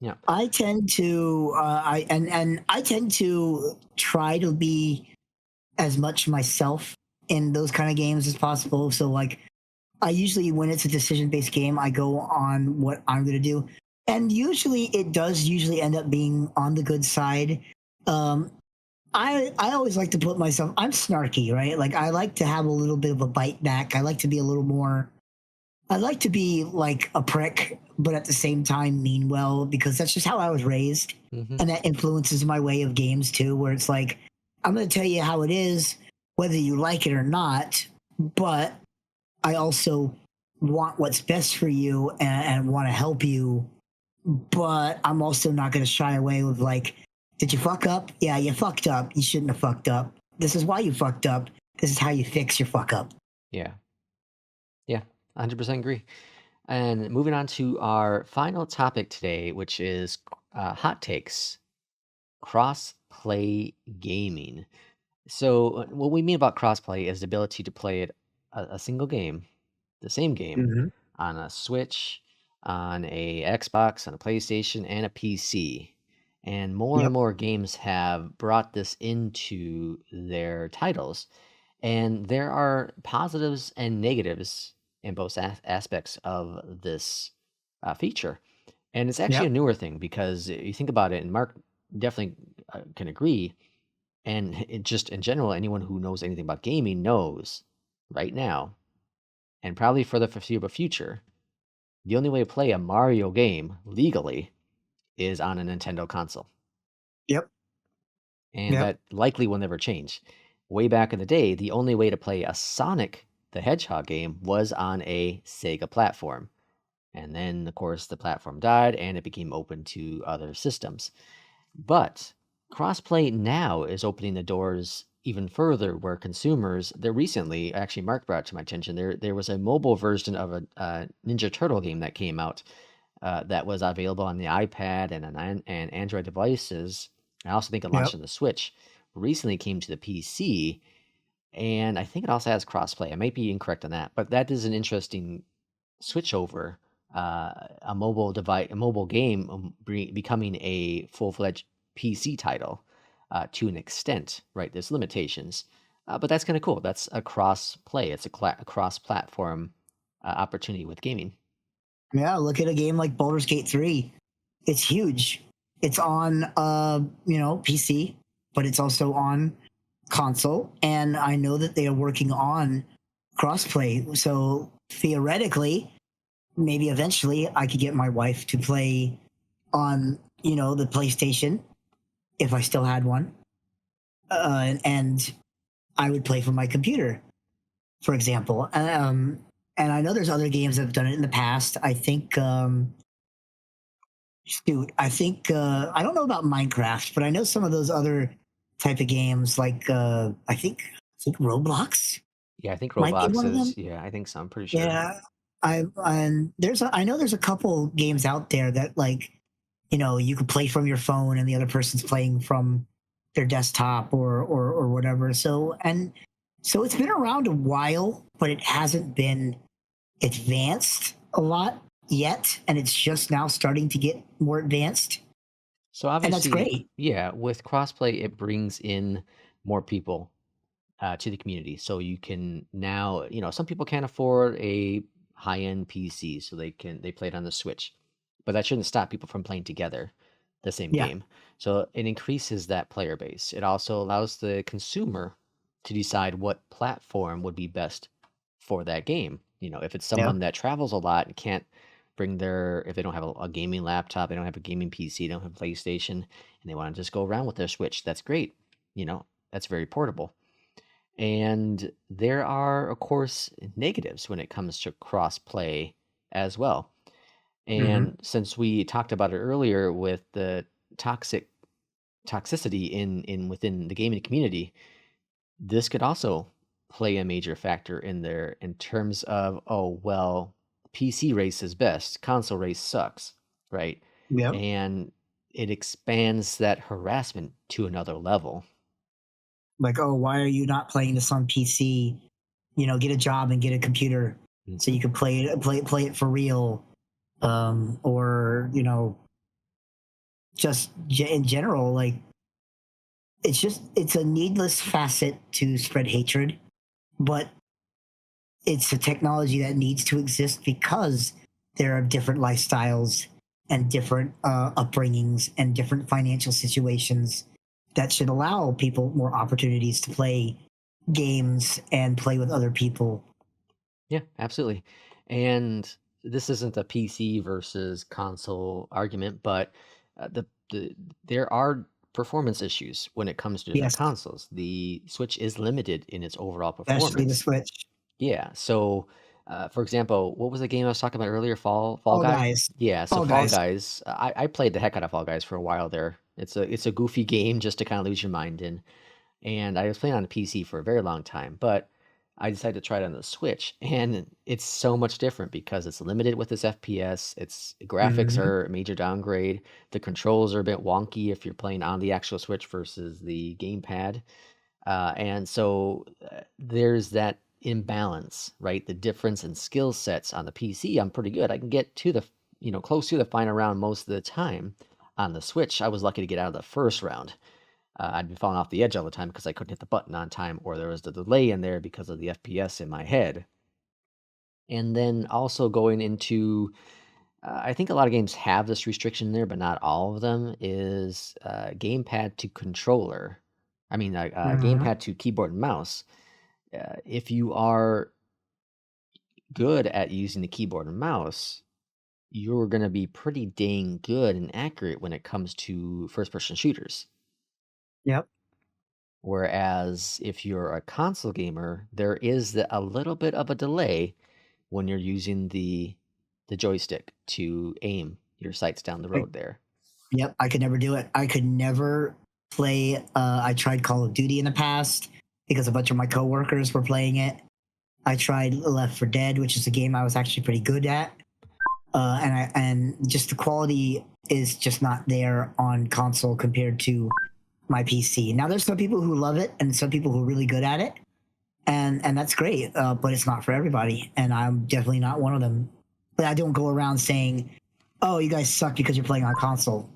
Yeah. I tend to I tend to try to be as much myself in those kind of games as possible. So I usually, when it's a decision based game, I go on what I'm going to do. And usually it does usually end up being on the good side. Um, I always like to put myself, I'm snarky, right? Like I like to have a little bit of a bite back. I like to be a little more I like to be like a prick, but at the same time mean well, because that's just how I was raised. Mm-hmm. And that influences my way of games too, where it's like, I'm going to tell you how it is, whether you like it or not, but I also want what's best for you and want to help you. But I'm also not going to shy away with like, did you fuck up? Yeah, you fucked up. You shouldn't have fucked up. This is why you fucked up. This is how you fix your fuck up. Yeah. Yeah. 100% agree. And moving on to our final topic today, which is hot takes, cross-play gaming. So, what we mean about cross-play is the ability to play a single game, the same game, Mm-hmm. on a Switch, on a Xbox, on a PlayStation, and a PC. And Yep. more games have brought this into their titles. And there are positives and negatives in both aspects of this feature. And it's actually a Yep. newer thing because you think about it, and Mark definitely can agree. And it just in general, anyone who knows anything about gaming knows right now, and probably for the foreseeable future, the only way to play a Mario game legally is on a Nintendo console. Yep. And Yep. that likely will never change. Way back in the day, the only way to play a Sonic the Hedgehog game was on a Sega platform. And then, of course, the platform died and it became open to other systems. But crossplay now is opening the doors even further where consumers, there recently, actually, Mark brought to my attention, there was a mobile version of a Ninja Turtle game that came out that was available on the iPad and Android devices. I also think it launched Yep. on the Switch. Recently came to the PC, and I think it also has crossplay. I might be incorrect on that, but that is an interesting switch over. A mobile device, a mobile game, becoming a full-fledged PC title to an extent, right? There's limitations, but that's kind of cool. That's a cross play. It's a cross-platform opportunity with gaming. Yeah. Look at a game like Baldur's Gate 3. It's huge. It's on, PC, but it's also on console. And I know that they are working on crossplay. So theoretically, maybe eventually I could get my wife to play on, the PlayStation if I still had one. And I would play from my computer, for example. And I know there's other games that have done it in the past. I think, I don't know about Minecraft, but I know some of those other type of games, like I think Roblox Yeah, I think might be Roblox one of them. is. Yeah, I think so. I'm pretty sure. Yeah, I know there's a couple games out there that like you could play from your phone and the other person's playing from their desktop or whatever. So it's been around a while, but it hasn't been advanced a lot yet, and it's just now starting to get more advanced, So and that's obviously, great. yeah, with crossplay, it brings in more people to the community. So you can now, some people can't afford a high-end PC, so they play it on the Switch, but that shouldn't stop people from playing together the same Yeah. game. So it increases that player base. It also allows the consumer to decide what platform would be best for that game. If it's Yeah. someone that travels a lot and can't bring if they don't have a gaming laptop, they don't have a gaming PC, they don't have a PlayStation, and they want to just go around with their Switch, that's great. That's very portable. And there are, of course, negatives when it comes to cross-play as well. Hmm. And since we talked about it earlier with the toxicity in within the gaming community, this could also play a major factor in there in terms of, oh, well, PC race is best, console race sucks, right? Yep. And it expands that harassment to another level. Like, oh, why are you not playing this on PC? Get a job and get a computer so Mhm. you can play it for real. Or just in general, like it's a needless facet to spread hatred, but it's a technology that needs to exist because there are different lifestyles and different upbringings and different financial situations that should allow people more opportunities to play games and play with other people. Yeah, absolutely. And this isn't a PC versus console argument, but the there are performance issues when it comes to different Yes, consoles. The Switch is limited in its overall especially the performance. Switch. Yeah. So, for example, what was the game I was talking about earlier? Fall All Guy. guys, Yeah. So all Fall guys. Guys, I played the heck out of Fall Guys for a while there. It's a goofy game just to kind of lose your mind in. And I was playing on a PC for a very long time, but I decided to try it on the Switch, and it's so much different because it's limited with its FPS. Its graphics Hmm. are a major downgrade. The controls are a bit wonky if you're playing on the actual Switch versus the gamepad. And so there's that imbalance, right? The difference in skill sets on the PC, I'm pretty good. I can get to the, close to the final round most of the time. On the Switch, I was lucky to get out of the first round. I'd be falling off the edge all the time because I couldn't hit the button on time, or there was the delay in there because of the FPS in my head. And then also going into, I think a lot of games have this restriction there, but not all of them, is gamepad to controller. I mean, Hmm. gamepad to keyboard and mouse. If you are good at using the keyboard and mouse, you're going to be pretty dang good and accurate when it comes to first person shooters. Yep. Whereas if you're a console gamer, there is a little bit of a delay when you're using the joystick to aim your sights down the I, road there. yep. I could never do it. I could never play. I tried Call of Duty in the past because a bunch of my coworkers were playing it. I tried Left 4 Dead, which is a game I was actually pretty good at. And just the quality is just not there on console compared to my PC. Now there's some people who love it and some people who are really good at it, and that's great. But it's not for everybody, and I'm definitely not one of them. But I don't go around saying, "Oh, you guys suck because you're playing on console."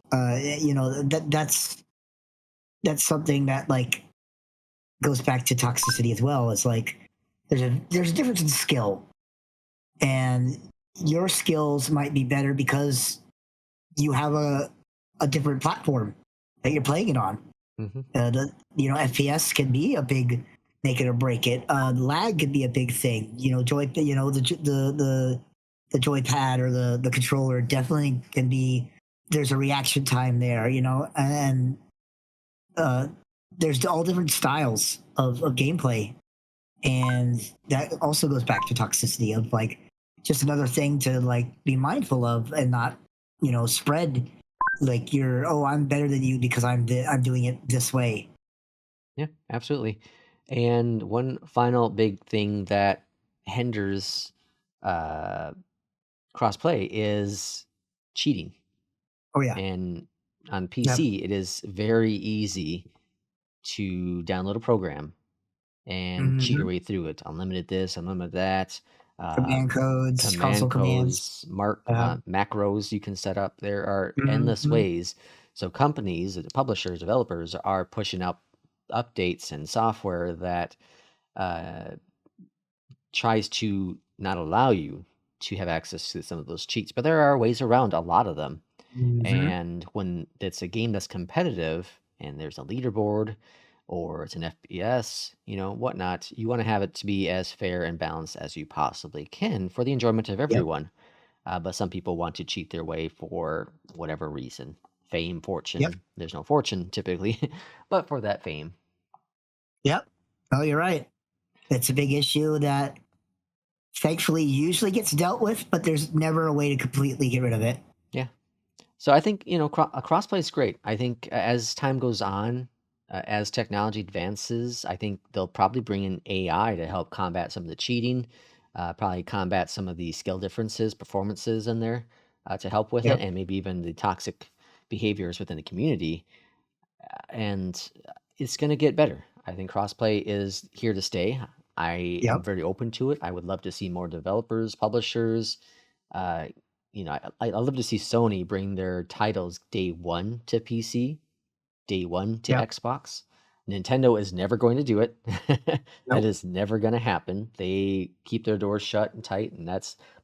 That's something that like goes back to toxicity as well. It's like there's a difference in skill, and your skills might be better because you have a different platform that you're playing it on. Hmm. FPS can be a big make it or break it. Lag can be a big thing. The joypad or the controller definitely can be. There's a reaction time there, and uh, there's all different styles of gameplay, and that also goes back to toxicity of like just another thing to like be mindful of and not spread like I'm better than you because I'm doing it this way. Yeah, absolutely. And one final big thing that hinders uh, crossplay is cheating. Oh yeah. And on Yep. PC, it is very easy to download a program and cheat your Hmm. way through it. Unlimited this, unlimited that. Command codes, console Command commands. codes, Yeah. macros you can set up. There are endless Hmm. ways. So companies, publishers, developers are pushing out updates and software that uh, tries to not allow you to have access to some of those cheats. But there are ways around a lot of them. Hmm. And when it's a game that's competitive and there's a leaderboard or it's an FPS, whatnot, you want to have it to be as fair and balanced as you possibly can for the enjoyment of Yep. everyone. But some people want to cheat their way for whatever reason. Fame, Yep. fortune. There's no fortune typically, but for that fame. Yep. Oh, you're right. It's a big issue that thankfully usually gets dealt with, but there's never a way to completely get rid of it. Yeah. So I think, a crossplay is great. I think as time goes on, as technology advances, I think they'll probably bring in AI to help combat some of the cheating, probably combat some of the skill differences, performances in there to help with it, Yep. and maybe even the toxic behaviors within the community. And it's going to get better. I think crossplay is here to stay. I am Yep. very open to it. I would love to see more developers, publishers. Uh, I love to see Sony bring their titles day one to PC, day one to Yep. Xbox. Nintendo is never going to do it. That Nope. is never going to happen. They keep their doors shut and tight,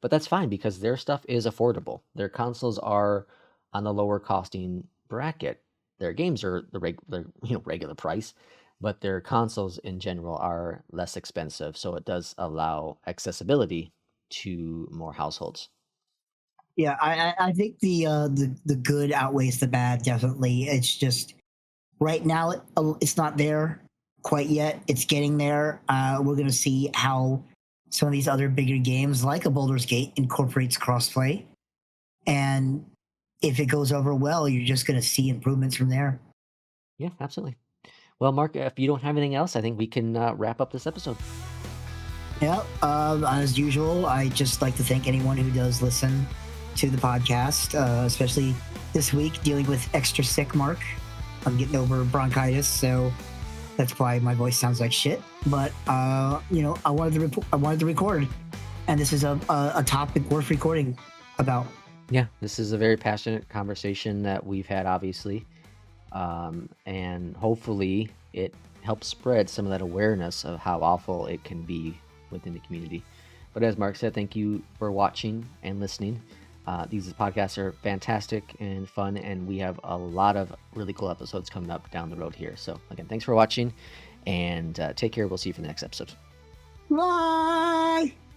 but that's fine because their stuff is affordable. Their consoles are on the lower costing bracket. Their games are the regular price, but their consoles in general are less expensive, so it does allow accessibility to more households. Yeah, I think the good outweighs the bad. Definitely, it's just right now it's not there quite yet. It's getting there. We're gonna see how some of these other bigger games, like a Baldur's Gate, incorporates crossplay, and if it goes over well, you're just gonna see improvements from there. Yeah, absolutely. Well, Mark, if you don't have anything else, I think we can wrap up this episode. Yeah, as usual, I just like to thank anyone who does listen to the podcast, especially this week dealing with extra sick Mark. I'm getting over bronchitis, so that's why my voice sounds like shit. But I wanted to record, and this is a topic worth recording about. Yeah, this is a very passionate conversation that we've had, obviously, and hopefully it helps spread some of that awareness of how awful it can be within the community. But as Mark said, thank you for watching and listening. These podcasts are fantastic and fun, and we have a lot of really cool episodes coming up down the road here. So again, thanks for watching, and take care. We'll see you for the next episode. Bye.